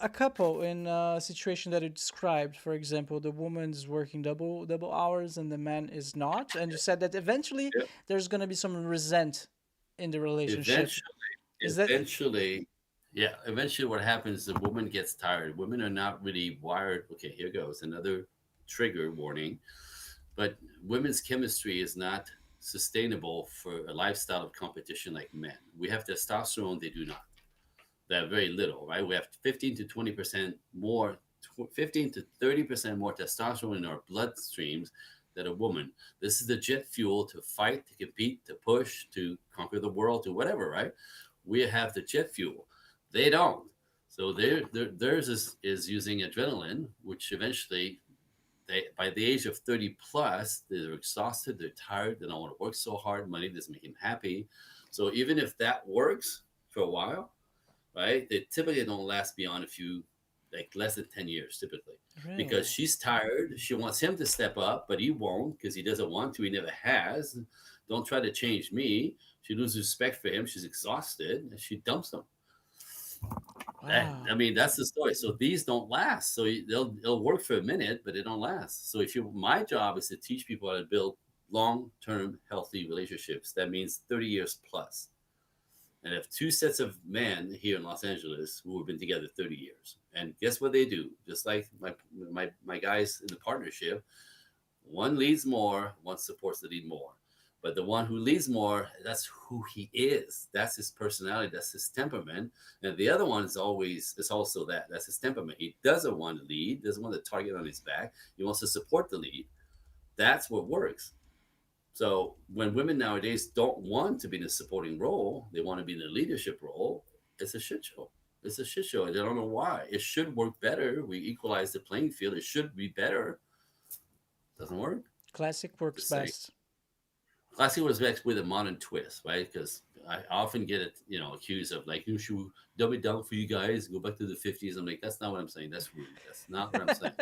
a couple in a situation that you described. For example, the woman is working double hours and the man is not, and you said that eventually Yep. there's gonna be some resent in the relationship. Eventually, Is that eventually, yeah, eventually what happens, the woman gets tired. Women are not really wired. Okay, here goes another trigger warning. But women's chemistry is not sustainable for a lifestyle of competition like men. We have testosterone, they do not. They have very little, right? We have 15 to 20% more, 15 to 30% more testosterone in our bloodstreams than a woman. This is the jet fuel to fight, to compete, to push, to conquer the world, to whatever, right? We have the jet fuel. They don't. So theirs is using adrenaline, which eventually by the age of 30 plus, they're exhausted, they're tired, they don't want to work so hard, money doesn't make them happy. So even if that works for a while, right, they typically don't last beyond a few, like less than 10 years typically. really? Because she's tired, she wants him to step up, but he won't because he doesn't want to, he never has. Don't try to change me. She loses respect for him, she's exhausted, and she dumps him. Wow. I mean, that's the story. So these don't last. So they'll work for a minute, but they don't last. So my job is to teach people how to build long-term healthy relationships. That means 30 years plus. And I have two sets of men here in Los Angeles who have been together 30 years. And guess what they do? Just like my guys in the partnership, one leads more, one supports the lead more. But the one who leads more, that's who he is. That's his personality. That's his temperament. And the other one is also that. That's his temperament. He doesn't want to lead, doesn't want the target on his back. He wants to support the lead. That's what works. So when women nowadays don't want to be in a supporting role, they want to be in a leadership role, it's a shit show. It's a shit show. I don't know why. It should work better. We equalize the playing field. It should be better. Doesn't work. Classic works Just saying. best. Classic was back with a modern twist, right? Because I often get it, accused of like, you should dumb it down for you guys, go back to the 50s. I'm like, that's not what I'm saying. That's rude. That's not what I'm saying.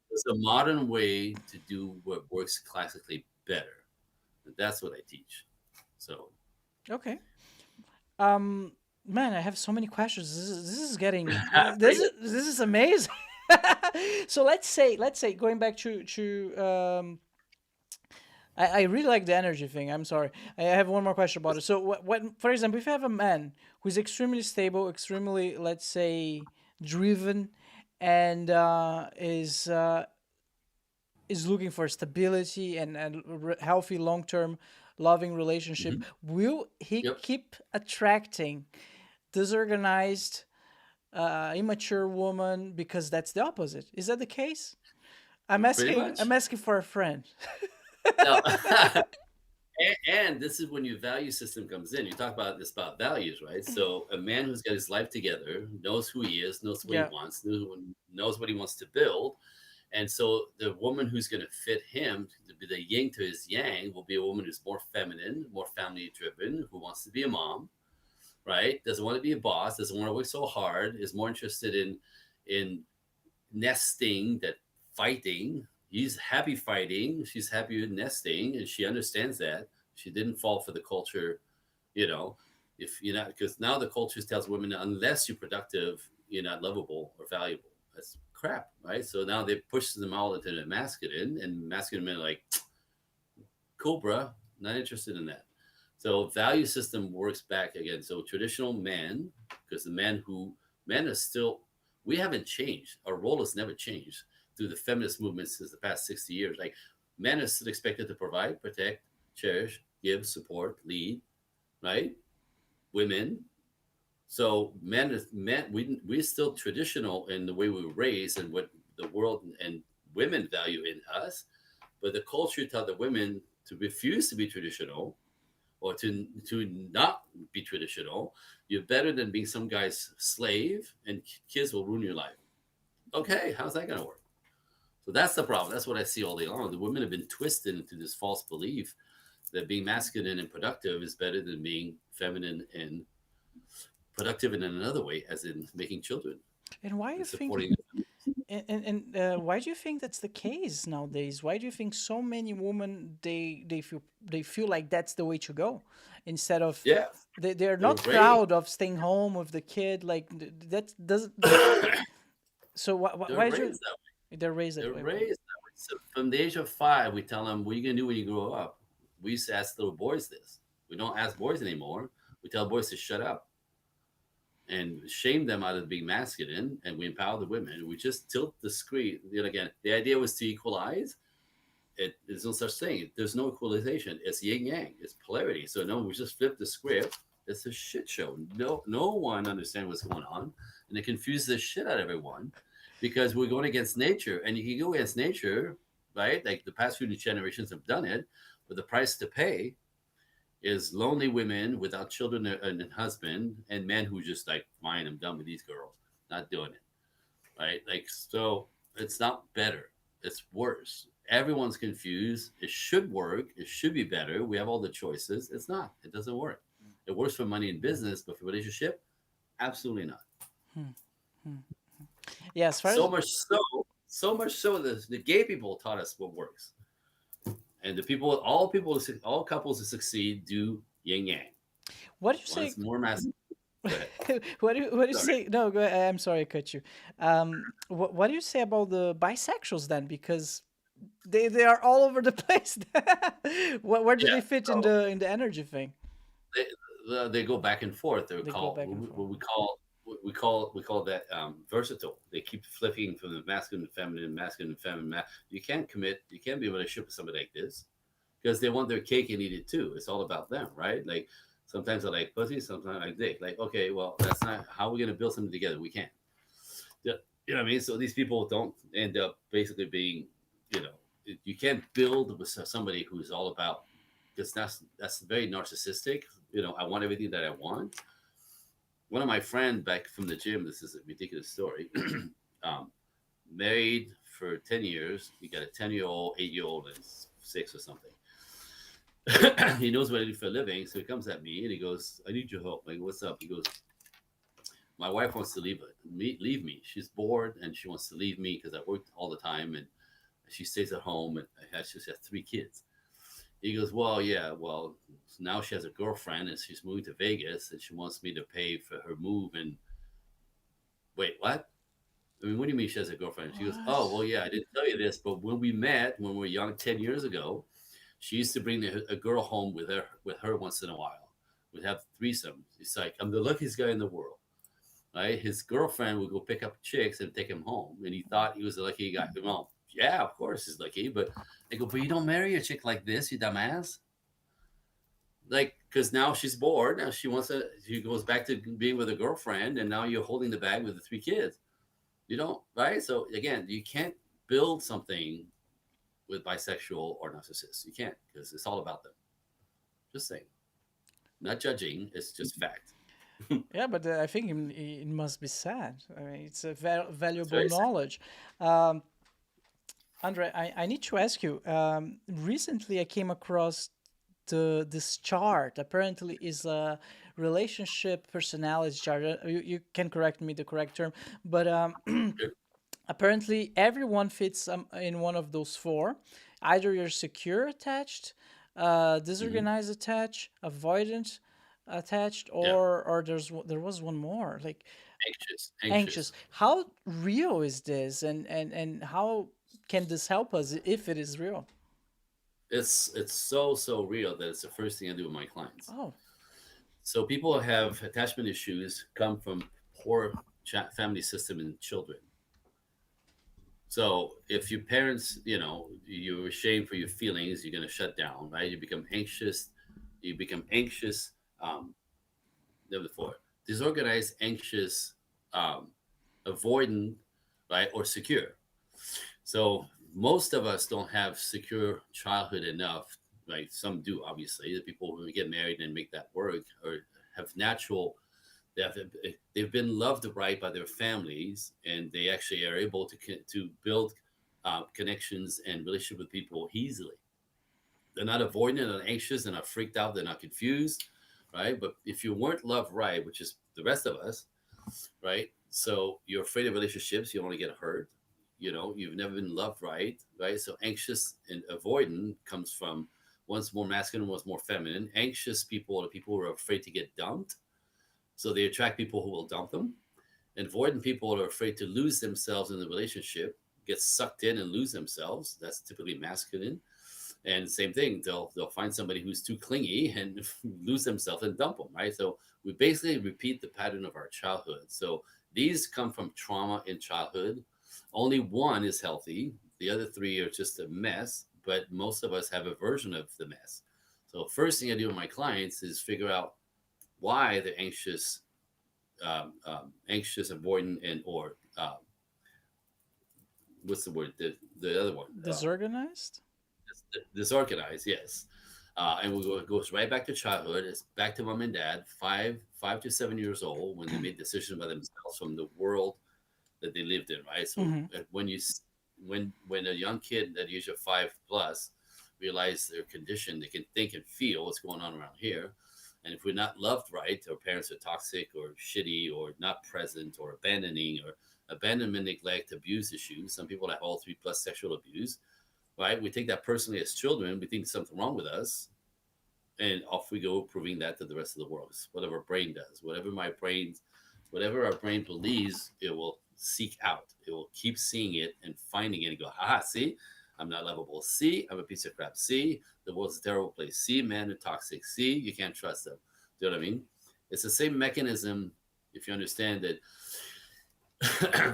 It's a modern way to do what works classically better. And that's what I teach. So Okay. Man, I have so many questions. This is getting bring it. this is amazing. So let's say going back to I really like the energy thing. I'm sorry. I have one more question about it. So what for example, if you have a man who's extremely stable, extremely, let's say, driven, and is looking for stability and healthy long-term loving relationship, Mhm. will he Yep. keep attracting disorganized, immature woman, because that's the opposite? Is that the case? I'm Pretty asking. much. I'm asking for a friend. Now, and this is when your value system comes in. You talk about this about values, right? So a man who's got his life together knows who he is, knows what he Yeah. wants, knows what he wants to build. And so the woman who's going to fit him, to be the yin to his yang, will be a woman who's more feminine, more family driven, who wants to be a mom, right? Doesn't want to be a boss, doesn't want to work so hard, is more interested in nesting than fighting. He's happy fighting, she's happy with nesting, and she understands that. She didn't fall for the culture, you know, if you're not, because now the culture tells women unless you're productive, you're not lovable or valuable. That's crap, right? So now they push them all into the masculine, and masculine men are like, cool, bruh, not interested in that. So value system works back again. So traditional men, because men are still, we haven't changed. Our role has never changed through the feminist movement since the past 60 years. Like men are still expected to provide, protect, cherish, give, support, lead, right? Women. So we're still traditional in the way we were raised and what the world and women value in us. But the culture taught the women to refuse to be traditional or to not be traditional. You're better than being some guy's slave, and kids will ruin your life. Okay, how's that going to work? So that's the problem. That's what I see all day long. The women have been twisted into this false belief that being masculine and productive is better than being feminine and productive in another way, as in making children And why and you think? supporting. And why do you think that's the case nowadays? Why do you think so many women they feel like that's the way to go, instead of Yeah, they're they're not raised. proud of staying home with the kid, like that doesn't. So They're why is you raised that way. they're raised that They're way? raised that way. So from the age of 5, we tell them, "What are you gonna do when you grow up?" We used to ask little boys this. We don't ask boys anymore. We tell boys to shut up and shame them out of being masculine, and we empower the women. We just tilt the screen. Again, the idea was to equalize. There's no such thing. There's no equalization. It's yin yang. It's polarity. So no, we just flip the script. It's a shit show. No one understands what's going on, and it confuses the shit out of everyone because we're going against nature. And you can go against nature, right? Like the past few generations have done it, but the price to pay is lonely women without children and husband, and men who just like, fine, I'm done with these girls, not doing it, right? Like, so it's not better, it's worse. Everyone's confused. It should work, it should be better. We have all the choices. It's not. It doesn't work. It works for money and business, but for relationship, absolutely not. Hmm. Hmm. Yeah, as far So as much so, so much so that the gay people taught us what works, and all couples that succeed do yin yang. what do you say? One's more masculine. Go ahead. What do you Sorry. say? No, go ahead. I'm sorry, I cut you. What do you say about the bisexuals then? Because they are all over the place. Where do Yeah. they fit So in the energy thing? they, They go back and forth. They're They go called back and forth. what we call that versatile. They keep flipping from the masculine to feminine, masculine to feminine. You can't commit. You can't be in a relationship with somebody like this because they want their cake and eat it too. It's all about them, right? Like sometimes I like pussy, sometimes I like dick. Like okay, well that's not how we're gonna build something together. We can't. Yeah, you know what I mean? So these people don't end up basically being, you know, you can't build with somebody who's all about because that's very narcissistic. You know, I want everything that I want. One of my friend back from the gym, this is a ridiculous story. um, Married for 10 years. He got a 10-year-old, 8-year-old, and six or something. He knows what I do for a living, so he comes at me and he goes, "I need your help." I go, "What's up?" He goes, "My wife wants to leave me. She's bored and she wants to leave me because I work all the time and she stays at home and she has 3 kids." He goes, "Well, yeah, well, now she has a girlfriend and she's moving to Vegas and she wants me to pay for her move." And wait, what? I mean, what do you mean she has a girlfriend? She goes, "Oh, well, What? yeah, I didn't tell you this, but when we met, when we were young, 10 years ago, she used to bring a girl home with her once in a while. We'd have threesomes. It's like I'm the luckiest guy in the world." Right? His girlfriend would go pick up chicks and take him home, and he thought he was a lucky guy. Well, yeah, of course he's lucky, but they go, "But you don't marry a chick like this, you dumbass." Like, because now she's bored. Now she wants to. She goes back to being with a girlfriend, and now you're holding the bag with the 3 kids. You don't, right? So again, you can't build something with bisexual or narcissists. You can't because it's all about them. Just saying, not judging. It's just fact. Yeah, but I think it must be sad. I mean, it's a It's valuable very sad. knowledge. Um, Andre, I need to ask you. Recently, I came across this chart. Apparently, is a relationship personality chart. You can correct me the correct term, but apparently everyone fits in one of those four. Either you're secure attached, Hmm. disorganized attached, avoidant attached, Yeah, or there was one more like anxious, anxious. anxious. How real is this, and how can this help us if it is real? It's so real that it's the first thing I do with my clients. Oh, So people who have attachment issues come from poor family system and children. So if your parents, you're ashamed for your feelings, you're gonna shut down, right? You become anxious. You become anxious. Um, Number four, disorganized, anxious, um, avoidant, right, or secure. So most of us don't have secure childhood enough, right? Some do, obviously. The people who get married and make that work or have natural, they have, they've been loved right by their families, and they actually are able to build connections and relationship with people easily. They're not avoidant, they're not anxious, they're not freaked out, they're not confused, right? But if you weren't loved right, which is the rest of us, right? So you're afraid of relationships, you don't want to get hurt. You've never been loved right, right? So anxious and avoidant comes from one's more masculine, one's more feminine. Anxious people are people who are afraid to get dumped. So they attract people who will dump them. And avoidant people are afraid to lose themselves in the relationship, get sucked in and lose themselves. That's typically masculine. And same thing, they'll find somebody who's too clingy and lose themselves and dump them, right? So we basically repeat the pattern of our childhood. So these come from trauma in childhood. Only one is healthy. The other three are just a mess, but most of us have a version of the mess. So first thing I do with my clients is figure out why they're anxious, avoidant, and or what's the word? The other one. disorganized. Disorganized, yes. And it goes right back to childhood. It's back to mom and dad, 5 to 7 years old, when they made decisions by themselves from the world that they lived in, right? So Hmm. when a young kid at the age of 5 plus realize their condition, they can think and feel what's going on around here. And if we're not loved right, our parents are toxic or shitty or not present or abandoning or abandonment, neglect, abuse issues. Some people have all three plus sexual abuse, right? We take that personally as children. We think there's something wrong with us, and off we go, proving that to the rest of the world. It's what our brain does. Whatever our brain believes, it will seek out. It will keep seeing it and finding it and go, haha, see, I'm not lovable. See, I'm a piece of crap. See, the world's a terrible place. See, men are toxic. See, you can't trust them. Do you know what I mean? It's the same mechanism. If you understand that,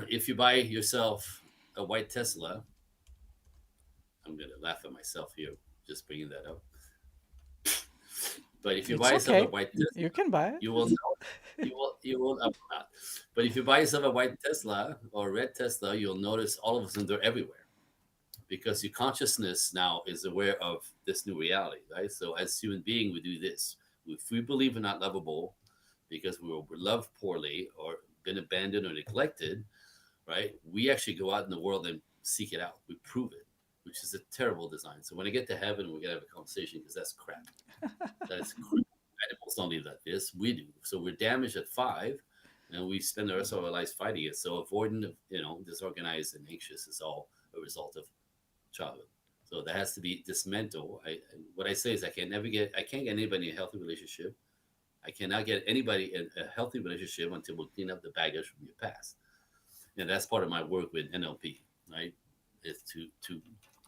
if you buy yourself a white Tesla, I'm gonna laugh at myself here, just bringing that up. But if you It's buy yourself a okay. white Tesla, You can buy it. you will know. You will not. But if you buy yourself a white Tesla or a red Tesla, you'll notice all of a sudden they're everywhere because your consciousness now is aware of this new reality, right? So as human being, we do this. If we believe we're not lovable because we were loved poorly or been abandoned or neglected, right? We actually go out in the world and seek it out. We prove it, which is a terrible design. So when I get to heaven, we're gonna have a conversation because that's crap. That is crap. Animals don't live like this. We do. So we're damaged at 5, and we spend the rest of our lives fighting it. So avoidant, disorganized and anxious is all a result of childhood. So that has to be dismantled. What I say is I can't get anybody in a healthy relationship. I cannot get anybody in a healthy relationship until we clean up the baggage from your past. And that's part of my work with NLP, right? Is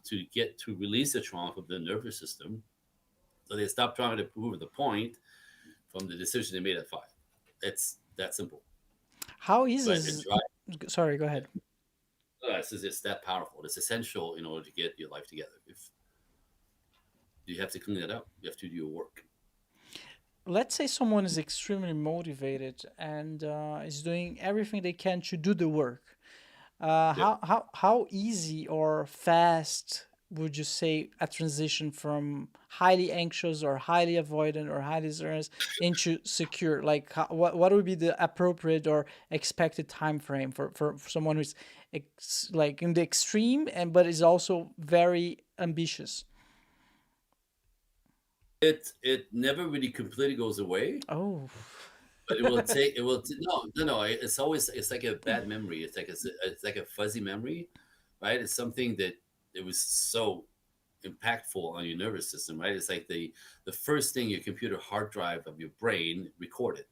to get to release the trauma from the nervous system, so they stop trying to prove the point from the decision they made at 5. It's that simple. How easy But it is? drives. Sorry, go ahead. It's that powerful. It's essential in order to get your life together. If you have to clean it up, you have to do your work. Let's say someone is extremely motivated and is doing everything they can to do the work. Yeah. How easy or fast would you say a transition from highly anxious or highly avoidant or highly stressed into secure? Like what would be the appropriate or expected time frame for someone who's like in the extreme and but is also very ambitious? It never really completely goes away, Oh, but it will. No. It's always, it's like a bad memory. It's like a fuzzy memory, right? It's something that it was so impactful on your nervous system, right? It's like the first thing your computer hard drive of your brain recorded,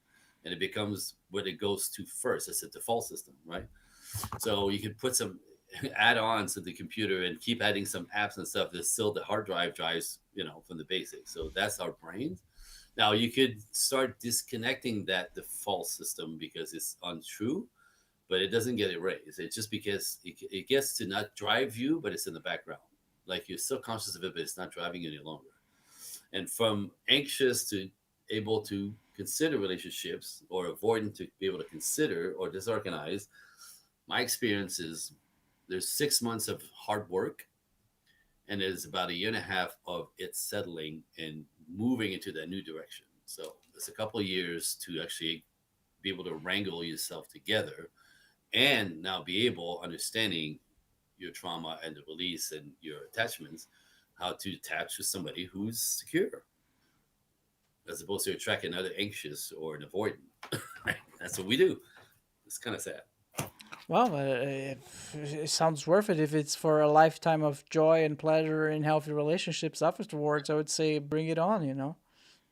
and it becomes what it goes to first. It's a default system, right? So you can put some add-ons to the computer and keep adding some apps and stuff. That's still the hard drive drives, from the basics. So that's our brains. Now you could start disconnecting that default system because it's untrue, but it doesn't get erased. It's just because it gets to not drive you, but it's in the background. Like you're still conscious of it, but it's not driving you any longer. And from anxious to able to consider relationships, or avoidant to be able to consider, or disorganized, my experience is there's 6 months of hard work, and there's about a year and a half of it settling and moving into that new direction. So it's a couple of years to actually be able to wrangle yourself together and now be able, understanding your trauma and the release and your attachments, how to attach to somebody who's secure as opposed to attract another anxious or an avoidant. That's what we do. It's kind of sad. well, it sounds worth it if it's for a lifetime of joy and pleasure in healthy relationships afterwards. I would say bring it on, you know?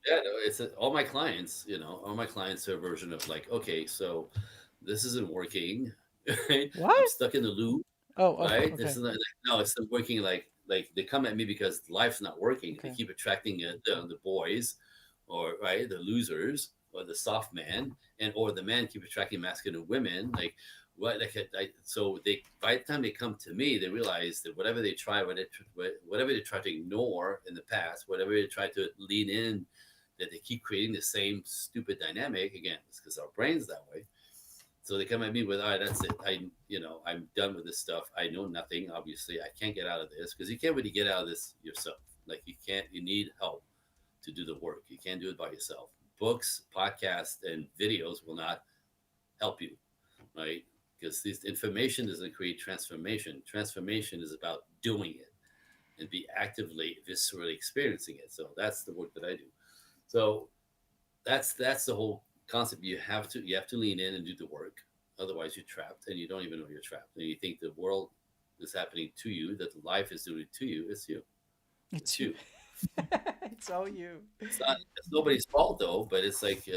Yeah, no, all my clients, all my clients are a version of like, okay, so this isn't working. Right? I'm What? stuck in the loop, Oh, right? This okay. is not like, no, it's not working. Like they come at me because life's not working. They Okay. keep attracting the boys, or right, the losers, or the soft man, or the man keep attracting masculine women. Like what? So they, by the time they come to me, they realize that whatever they try, whatever they try to ignore in the past, whatever they try to lean in, that they keep creating the same stupid dynamic again. It's because our brains that way. So they come at me with, all right, that's it. I'm done with this stuff. I know nothing. Obviously, I can't get out of this, because you can't really get out of this yourself. Like you can't. You need help to do the work. You can't do it by yourself. Books, podcasts, and videos will not help you, right? Because this information doesn't create transformation. Transformation is about doing it and be actively, viscerally experiencing it. So that's the work that I do. So that's the whole concept. You have to lean in and do the work. Otherwise, you're trapped, and you don't even know you're trapped. And you think the world is happening to you, that life is doing it to you. It's you. It's It's you. you. It's all you. It's not. It's nobody's fault though. But it's like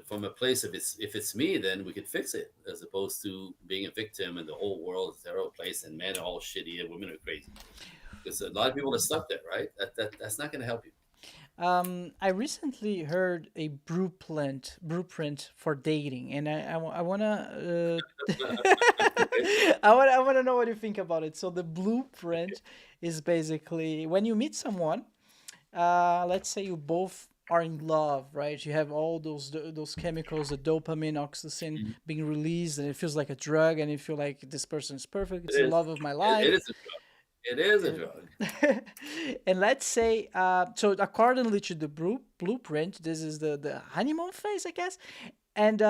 from a place of, if it's me, then we could fix it, as opposed to being a victim and the whole world is a terrible place and men are all shitty and women are crazy. Because a lot of people are stuck there, right? That's not going to help you. I recently heard a blueprint for dating, and I wanna I wanna know what you think about it. So the blueprint is basically when you meet someone, let's say you both are in love, right? You have all those chemicals, the dopamine, oxytocin Mhm. being released, and it feels like a drug, and you feel like this person is perfect. It's the It is. love of my It life. is a drug. It is a And, drug. and let's say, so accordingly to the blueprint, this is the honeymoon phase, I guess, and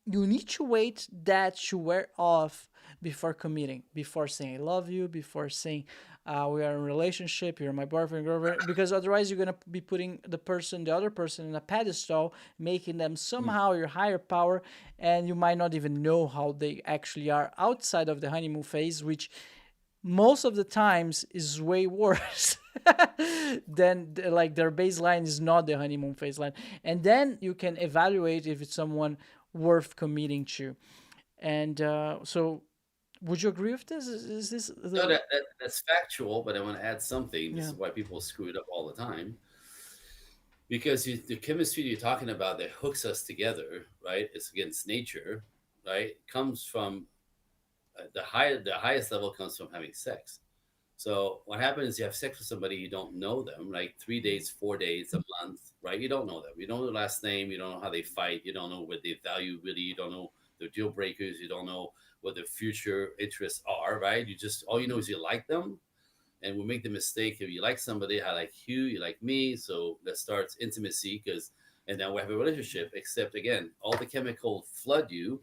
you need to wait that to wear off before committing, before saying I love you, before saying we are in a relationship, you're my boyfriend, girlfriend, because otherwise you're gonna be putting the other person in a pedestal, making them Mm. somehow your higher power, and you might not even know how they actually are outside of the honeymoon phase, which most of the times is way worse than like their baseline is not the honeymoon phase line, and then you can evaluate if it's someone worth committing to. And so would you agree with this? Is this No, the that's factual, but I want to add something. This yeah is why people screw it up all the time. Because the chemistry you're talking about that hooks us together, right? It's against nature, right? Comes from the highest level comes from having sex. So what happens is you have sex with somebody you don't know them, like 3 days, 4 days, a month, right? You don't know them. You don't know their last name. You don't know how they fight. You don't know what they value really. You don't know their deal breakers. You don't know what their future interests are, right? You just all you know is you like them, and we make the mistake if you like somebody, I like you like me, so that starts intimacy because, and then we have a relationship. Except again, all the chemical flood you.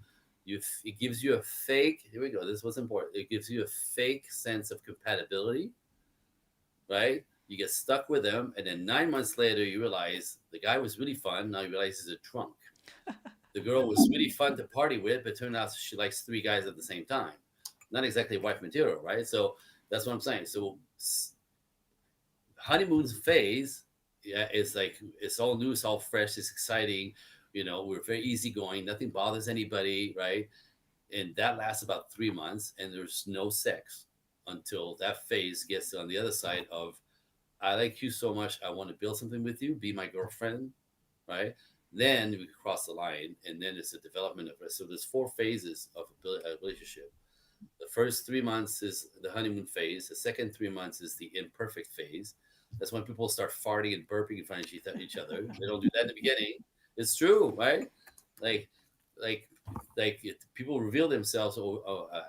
It gives you a fake. Here we go. This was important. It gives you a fake sense of compatibility, right? You get stuck with them, and then 9 months later, you realize the guy was really fun. Now you realize he's a drunk. The girl was really fun to party with, but turned out she likes three guys at the same time. Not exactly wife material, right? So that's what I'm saying. So honeymoon phase, yeah, it's like it's all new, it's all fresh, it's exciting. We're very easygoing, nothing bothers anybody, right? And that lasts about 3 months, and there's no sex until that phase gets on the other side of I like you so much, I want to build something with you, be my girlfriend, right? Then we cross the line, and then it's a development of it. So there's 4 phases of a relationship. The first 3 months is the honeymoon phase. The second 3 months is the imperfect phase. That's when people start farting and burping in front of each other. They don't do that in the beginning. It's true, right? Like, like, people reveal themselves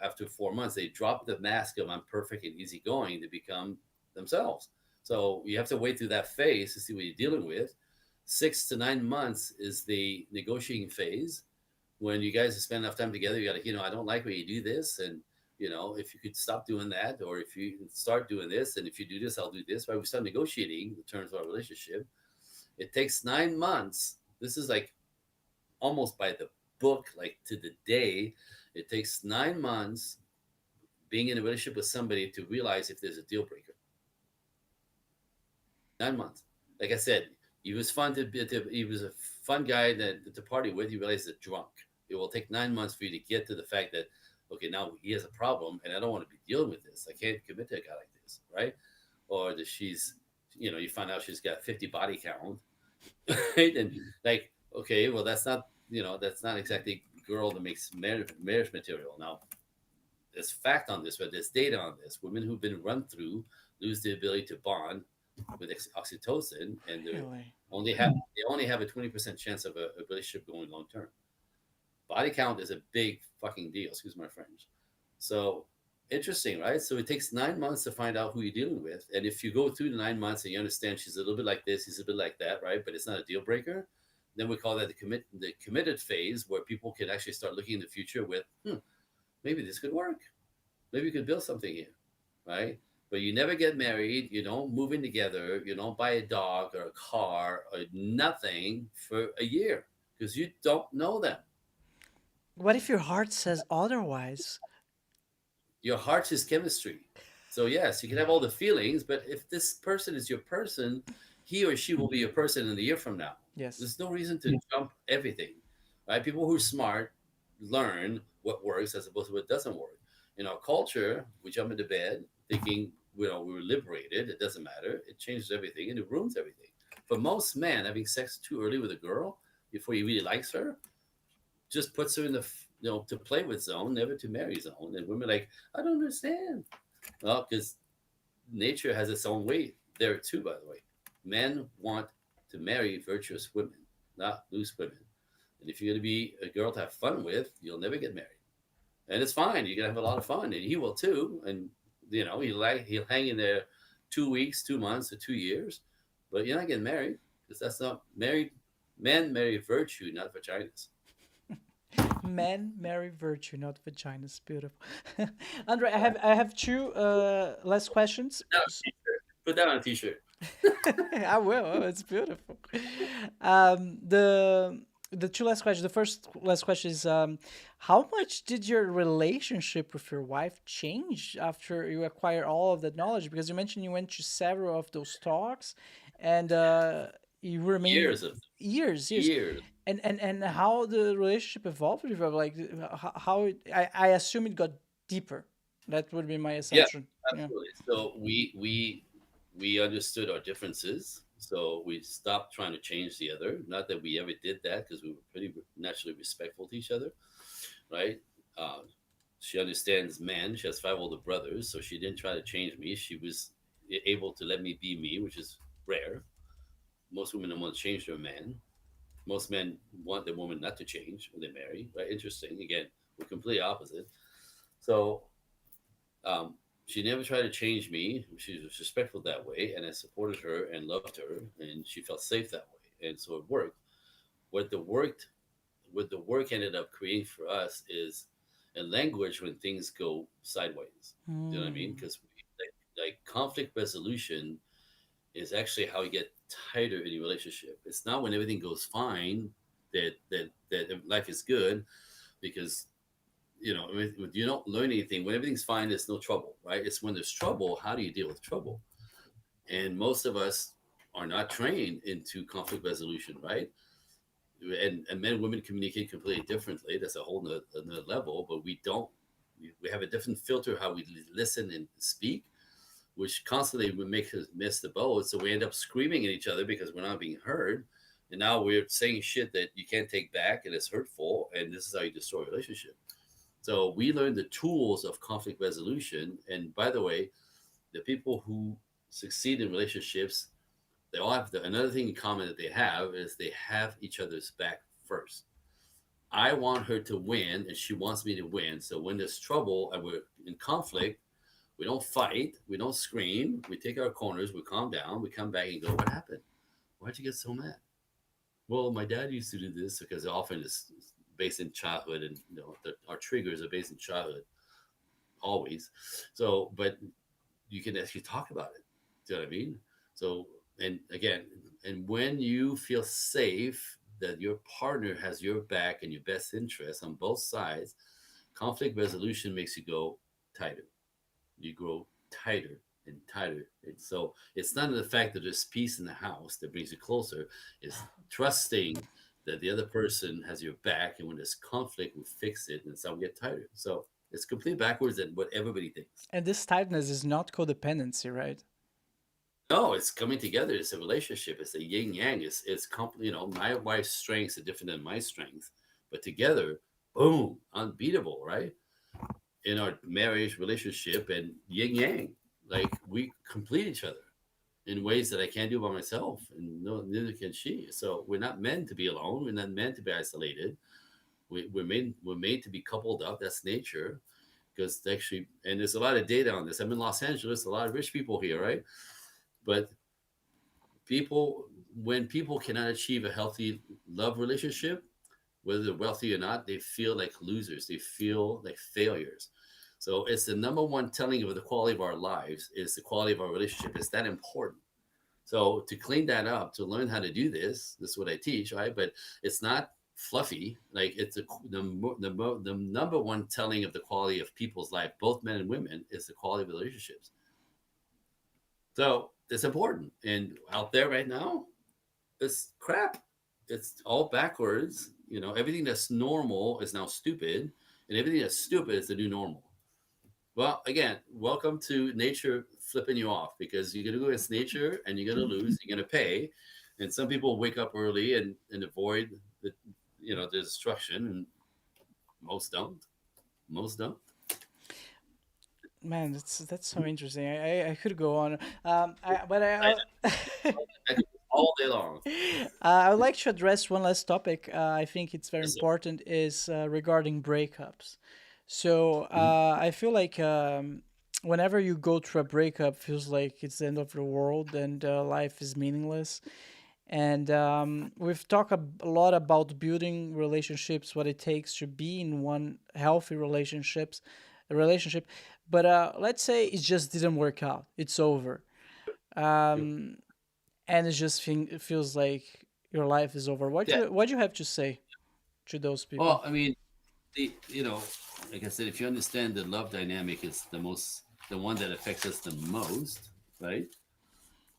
after 4 months. They drop the mask of I'm perfect and easygoing to become themselves. So you have to wait through that phase to see what you're dealing with. 6 to 9 months is the negotiating phase when you guys spend enough time together. You got to, I don't like when you do this, and if you could stop doing that, or if you start doing this, and if you do this, I'll do this. Right? We start negotiating the terms of our relationship. It takes 9 months. This is like almost by the book, like to the day. It takes 9 months being in a relationship with somebody to realize if there's a deal breaker. 9 months. Like I said, he was fun he was a fun guy to party with. You realize he's a drunk. It will take 9 months for you to get to the fact that okay, now he has a problem, and I don't want to be dealing with this. I can't commit to a guy like this, right? Or that she's, you find out she's got 50 body count, right? And like, okay, well, that's not exactly girl that makes marriage material. Now, there's fact on this, but there's data on this. Women who've been run through lose the ability to bond with oxytocin, and really they only have a 20% chance of a relationship going long term. Body count is a big fucking deal. Excuse my French. So interesting, right? So it takes 9 months to find out who you're dealing with, and if you go through the 9 months and you understand she's a little bit like this, he's a bit like that, right? But it's not a deal breaker. Then we call that the committed phase, where people can actually start looking in the future with, maybe this could work. Maybe we could build something here, right? But you never get married. You don't move in together. You don't buy a dog or a car or nothing for a year because you don't know them. what if your heart says otherwise? Your heart is chemistry. So yes, you can have all the feelings, but if this person is your person, he or she will be your person in a year from now. Yes. There's no reason to jump everything, right? People who are smart learn what works as opposed to what doesn't work. In our culture, we jump into bed thinking, we were liberated. It doesn't matter. It changes everything and it ruins everything. For most men, having sex too early with a girl before he really likes her just puts her in the to play with zone, never to marry zone. And women are like, I don't understand. Well, because nature has its own way there too. By the way, men want to marry virtuous women, not loose women. And if you're going to be a girl to have fun with, you'll never get married. And it's fine. You're going to have a lot of fun, and he will too. And he'll hang in there 2 weeks, 2 months, or 2 years, but you're not getting married because that's not married. Men marry virtue, not vaginas. Men marry virtue, not vaginas. Beautiful. Andre, I have two last questions. Put that on a t-shirt. Put that on a t-shirt. I will. Oh, it's beautiful. The two last questions. The first last question is, how much did your relationship with your wife change after you acquire all of that knowledge? Because you mentioned you went to several of those talks, and you remain Years of years, years. and how the relationship evolved with her, like I assume it got deeper. That would be my Yeah, assumption. Yeah. absolutely. So we understood our differences. So we stopped trying to change the other. Not that we ever did that because we were pretty naturally respectful to each other, right? Uh, she understands men. She has five older brothers, so she didn't try to change me. She was able to let me be me, which is rare. Most women don't want to change their man. Most men want the woman not to change when they marry, right? Interesting. Again, we're completely opposite. So um, she never tried to change me. She was respectful that way, and I supported her and loved her, and she felt safe that way, and so it worked. What the worked, what the work ended up creating for us is a language when things go sideways. Do you know what I mean? Mm. Because like conflict resolution is actually how you get tighter in a relationship. It's not when everything goes fine that life is good, because you don't learn anything when everything's fine. There's no trouble, right? It's when there's trouble. How do you deal with trouble? And most of us are not trained into conflict resolution, right? And men and women communicate completely differently. That's a whole another level. But we don't. We have a different filter how we listen and speak, which constantly would make us miss the boat. So we end up screaming at each other because we're not being heard. And now we're saying shit that you can't take back and it's hurtful. And this is how you destroy a relationship. So we learned the tools of conflict resolution. And by the way, the people who succeed in relationships, they all have another thing in common that they have is they have each other's back first. I want her to win and she wants me to win. So when there's trouble and we're in conflict, we don't fight, we don't scream, we take our corners, we calm down, we come back and go, what happened? Why'd you get so mad? Well, my dad used to do this because often it's based in childhood, and our triggers are based in childhood always. So, but you can actually talk about it. Do you know what I mean? So, and again, and when you feel safe that your partner has your back and your best interest on both sides, conflict resolution makes you go tighter. You grow tighter and tighter. And so it's not the fact that there's peace in the house that brings you closer. It's trusting that the other person has your back, and when there's conflict, we fix it, and so we get tighter. So it's completely backwards than what everybody thinks. And this tightness is not codependency, right? No, it's coming together. It's a relationship. It's a yin yang. My wife's strengths are different than my strengths, but together, boom, unbeatable, right? In our marriage relationship and yin yang, like we complete each other in ways that I can't do by myself, and no, neither can she. So we're not meant to be alone. We're not meant to be isolated. We're made to be coupled up. That's nature. Because actually, and there's a lot of data on this. I'm in Los Angeles, a lot of rich people here, right? But when people cannot achieve a healthy love relationship, whether they're wealthy or not, they feel like losers. They feel like failures. So it's the number one telling of the quality of our lives is the quality of our relationship. It's that important. So to clean that up, to learn how to do this is what I teach, right? But it's not fluffy. Like it's the number one telling of the quality of people's life, both men and women, is the quality of relationships. So it's important. And out there right now, it's crap. It's all backwards. Everything that's normal is now stupid, and everything that's stupid is the new normal. Well, again, welcome to nature flipping you off, because you're going to go against nature and you're going to lose. You're going to pay. And some people wake up early and avoid the, the destruction, and most don't. Most don't. Man, that's so interesting. I could go on. But I, I could do all day long. I would like to address one last topic. I think it's very Yes, sir. important is regarding breakups. So Mhm. I feel like whenever you go through a breakup, feels like it's the end of the world and life is meaningless. And we've talked a lot about building relationships, what it takes to be in one healthy relationship. But let's say it just didn't work out. It's over. Um, and it feels like your life is over. Yeah. What do you have to say to those people? Well, I mean, like I said, if you understand the love dynamic is the one that affects us the most, right?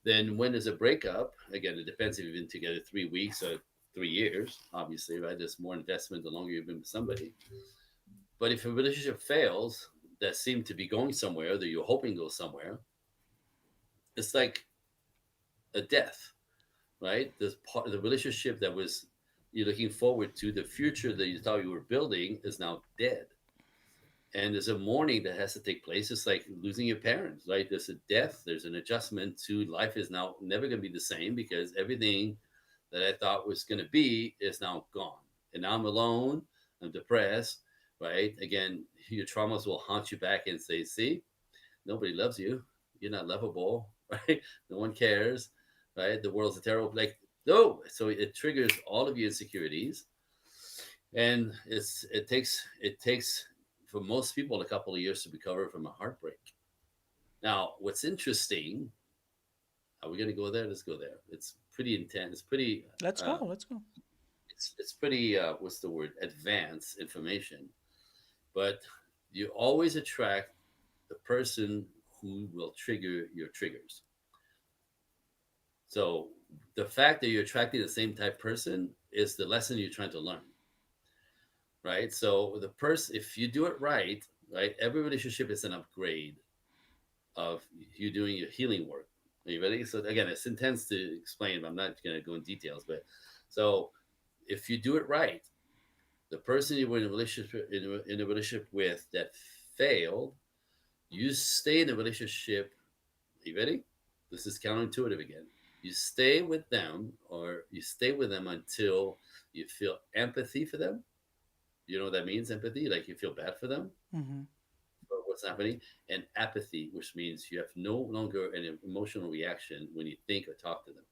Then when there's a breakup, again, it depends if you've been together 3 weeks or 3 years, obviously, right? There's more investment the longer you've been with somebody. But if a relationship fails that seemed to be going somewhere, that you're hoping goes somewhere, it's like a death, right? This part of the relationship that was you're looking forward to, the future that you thought you were building is now dead. And there's a mourning that has to take place. It's like losing your parents, right? There's a death, there's an adjustment to life is now never going to be the same because everything that I thought was going to be is now gone. And now I'm alone, I'm depressed, right? Again, your traumas will haunt you back and say, see, nobody loves you. You're not lovable, right? No one cares, right? The world's a terrible, like, no. So it triggers all of your insecurities, and it takes for most people a couple of years to recover from a heartbreak. Now, what's interesting? Are we going to go there? Let's go there. It's pretty intense. It's pretty. Let's go. Uh, Let's go. it's pretty. What's the word? Advanced information. But you always attract the person who will trigger your triggers. So the fact that you're attracting the same type person is the lesson you're trying to learn, right? So the person, if you do it right, right, every relationship is an upgrade of you doing your healing work. Are you ready? So again, it's intense to explain. I'm not going to go in details, but so if you do it right, the person you were in a relationship with that failed, you stay in the relationship. Are you ready? This is counterintuitive again. You stay with them, or you stay with them until you feel empathy for them. You know what that means, empathy? Like you feel bad for them Hmm. for what's happening, and apathy, which means you have no longer an emotional reaction when you think or talk to them.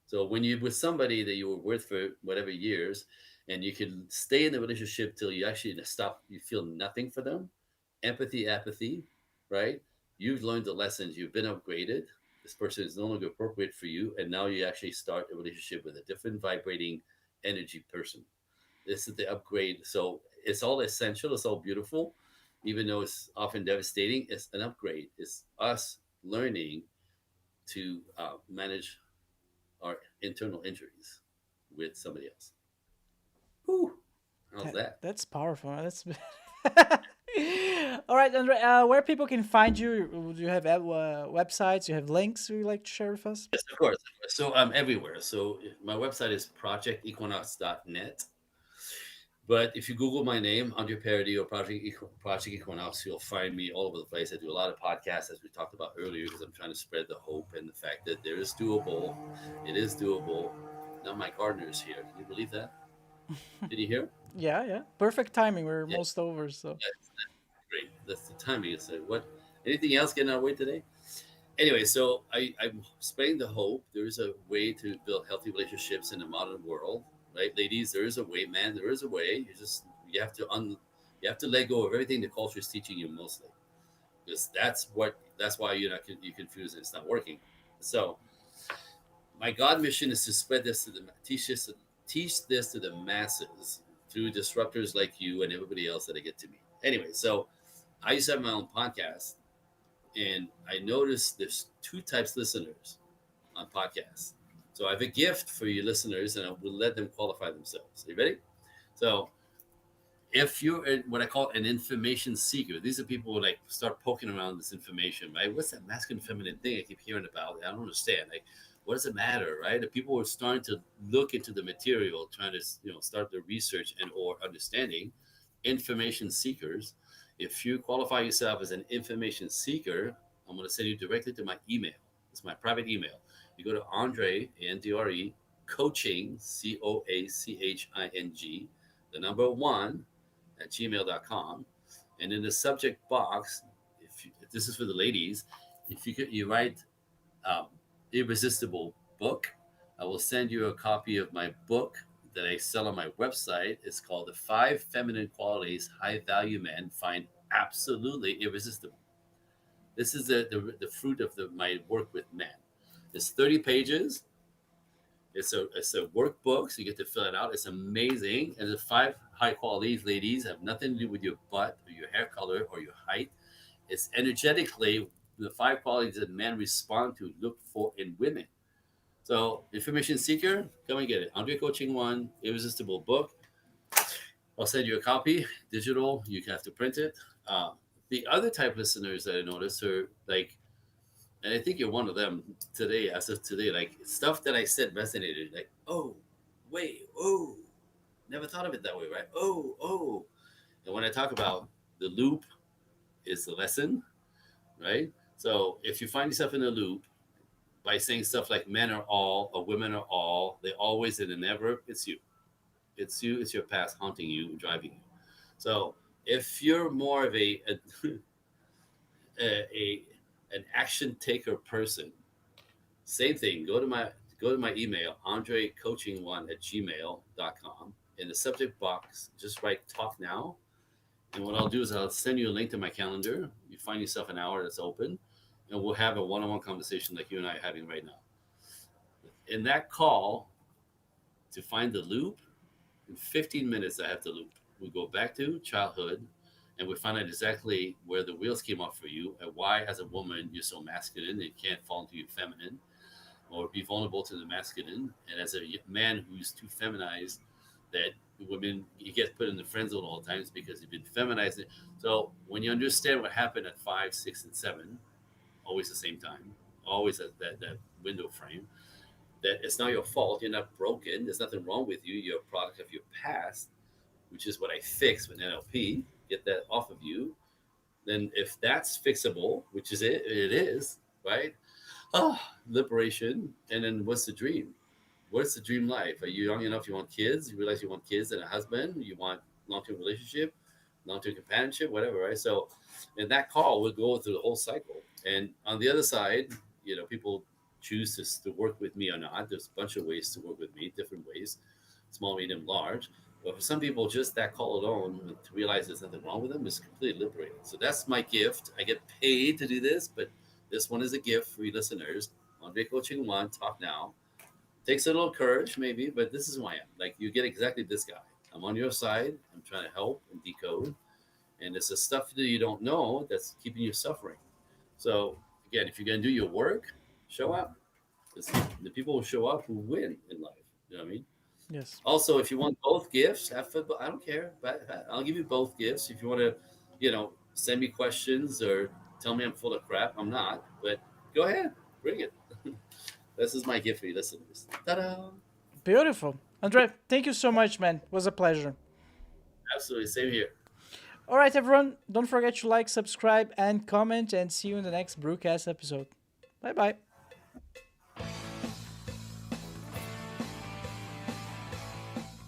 So when you're with somebody that you were with for whatever years, and you can stay in the relationship till you actually stop, you feel nothing for them, empathy, apathy, right? You've learned the lessons, you've been upgraded. This person is no longer appropriate for you, and now you actually start a relationship with a different vibrating energy person. This is the upgrade. So it's all essential, it's all beautiful, even though it's often devastating. It's an upgrade. It's us learning to manage our internal injuries with somebody else. Whew, how's that? That's powerful. That's all right, Andre. Where people can find you? Do you have websites? Do you have links you like to share with us? Yes, of course. So I'm everywhere. So my website is projectequinox.net. But if you Google my name, Andre Paradis or Project Equinox, you'll find me all over the place. I do a lot of podcasts, as we talked about earlier, because I'm trying to spread the hope and the fact that there is doable. It is doable. Now my gardener is here. Can you believe that? Did you hear? Yeah, yeah. Perfect timing. We're Yeah, most over, so. that's great. That's the timing. It's like, what? Anything else getting our way today? Anyway, so I'm spreading the hope. There is a way to build healthy relationships in the modern world, right, ladies? There is a way, man. There is a way. You have to you have to let go of everything the culture is teaching you mostly, because that's why you confused and it's not working. So my God mission is to spread this to the teach this to the masses through disruptors like you and everybody else that I get to meet. Anyway, so I used to have my own podcast, and I noticed there's two types of listeners on podcasts. So I have a gift for you listeners, and I will let them qualify themselves. Are you ready? So if you're what I call an information seeker, these are people who like start poking around this information, right? What's that masculine feminine thing I keep hearing about? I don't understand. Like, What does it matter, right? The people were starting to look into the material, trying to start their research and or understanding. Information seekers. If you qualify yourself as an information seeker, I'm going to send you directly to my email. It's my private email. You go to Andre, Andre, coaching, COACHING, the number one at gmail.com. And in the subject box, if this is for the ladies, if you write um, irresistible book, I will send you a copy of my book that I sell on my website. It's called The 5 Feminine Qualities High Value Men Find Absolutely Irresistible. This is the fruit of my work with men. It's 30 pages. It's a workbook, so you get to fill it out. It's amazing. And the 5 high qualities, ladies, have nothing to do with your butt or your hair color or your height. It's energetically the 5 qualities that men respond to, look for in women. So, information seeker, come and get it. Andre Coaching One, Irresistible book. I'll send you a copy, digital. You have to print it. The other type of listeners that I noticed are like, and I think you're one of them today, as of today, like stuff that I said resonated. Like, oh, wait, oh, never thought of it that way, right? Oh, oh. And when I talk about the loop is the lesson, right? So if you find yourself in a loop by saying stuff like men are all or women are all, they always and never, it's you. It's you, it's your past haunting you, driving you. So if you're more of a an action taker person, same thing. Go to my email, andrecoaching1@gmail.com. In the subject box, just write talk now. And what I'll do is I'll send you a link to my calendar. You find yourself an hour that's open, and we'll have a one-on-one conversation like you and I are having right now. In that call, to find the loop, in 15 minutes, I have the loop. We go back to childhood, and we find out exactly where the wheels came off for you and why, as a woman, you're so masculine and you can't fall into your feminine or be vulnerable to the masculine. And as a man who's too feminized, that women, you get put in the friend zone all the times because you've been feminized. So when you understand what happened at 5, 6, and 7, always the same time, always that window frame, that it's not your fault. You're not broken. There's nothing wrong with you. You're a product of your past, which is what I fix with NLP. Get that off of you. Then if that's fixable, which is it is, right? Oh, liberation. And then what's the dream? What's the dream life? Are you young enough? You want kids? You realize you want kids and a husband? You want long-term relationship, long-term companionship, whatever, right? So in that call, we'll go through the whole cycle. And on the other side, people choose to work with me or not. There's a bunch of ways to work with me, different ways, small, medium, large. But for some people, just that call alone, to realize there's nothing wrong with them, is completely liberating. So that's my gift. I get paid to do this, but this one is a gift for you listeners. Andre Coaching One, talk now. Takes a little courage, maybe, but this is who I am. Like, you get exactly this guy. I'm on your side. I'm trying to help and decode. And it's the stuff that you don't know that's keeping you suffering. So, again, if you're going to do your work, show up. The people who show up who win in life. You know what I mean? Yes. Also, if you want both gifts, I don't care, but I'll give you both gifts. If you want to, send me questions or tell me I'm full of crap, I'm not. But go ahead, bring it. This is my gift for you listeners. Ta-da! Beautiful. Andre, thank you so much, man. It was a pleasure. Absolutely, same here. All right, everyone. Don't forget to like, subscribe, and comment, and see you in the next Brewcast episode. Bye-bye.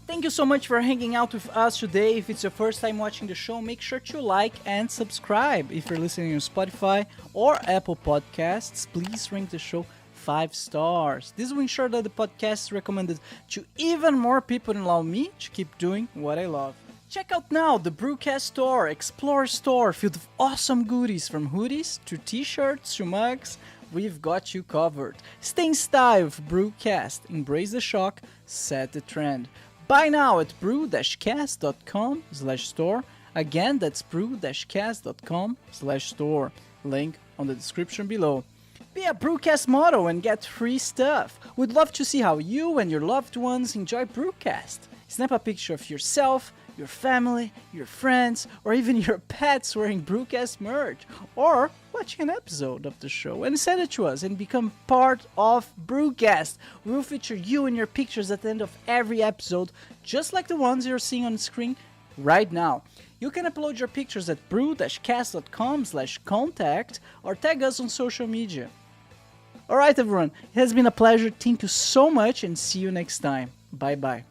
Thank you so much for hanging out with us today. If it's your first time watching the show, make sure to like and subscribe. If you're listening on Spotify or Apple Podcasts, please rank the show 5 stars. This will ensure that the podcast is recommended to even more people and allow me to keep doing what I love. Check out now the Brewcast store, Explore store, filled with awesome goodies from hoodies to t-shirts to mugs. We've got you covered. Stay in style with Brewcast. Embrace the shock, set the trend. Buy now at brew-cast.com/store. Again, that's brew-cast.com/store. Link on the description below. Be a Brewcast model and get free stuff. We'd love to see how you and your loved ones enjoy Brewcast. Snap a picture of yourself, your family, your friends, or even your pets wearing Brewcast merch, or watching an episode of the show and send it to us and become part of Brewcast. We will feature you and your pictures at the end of every episode, just like the ones you're seeing on the screen right now. You can upload your pictures at brew-cast.com/contact or tag us on social media. Alright everyone, it has been a pleasure, thank you so much and see you next time. Bye bye.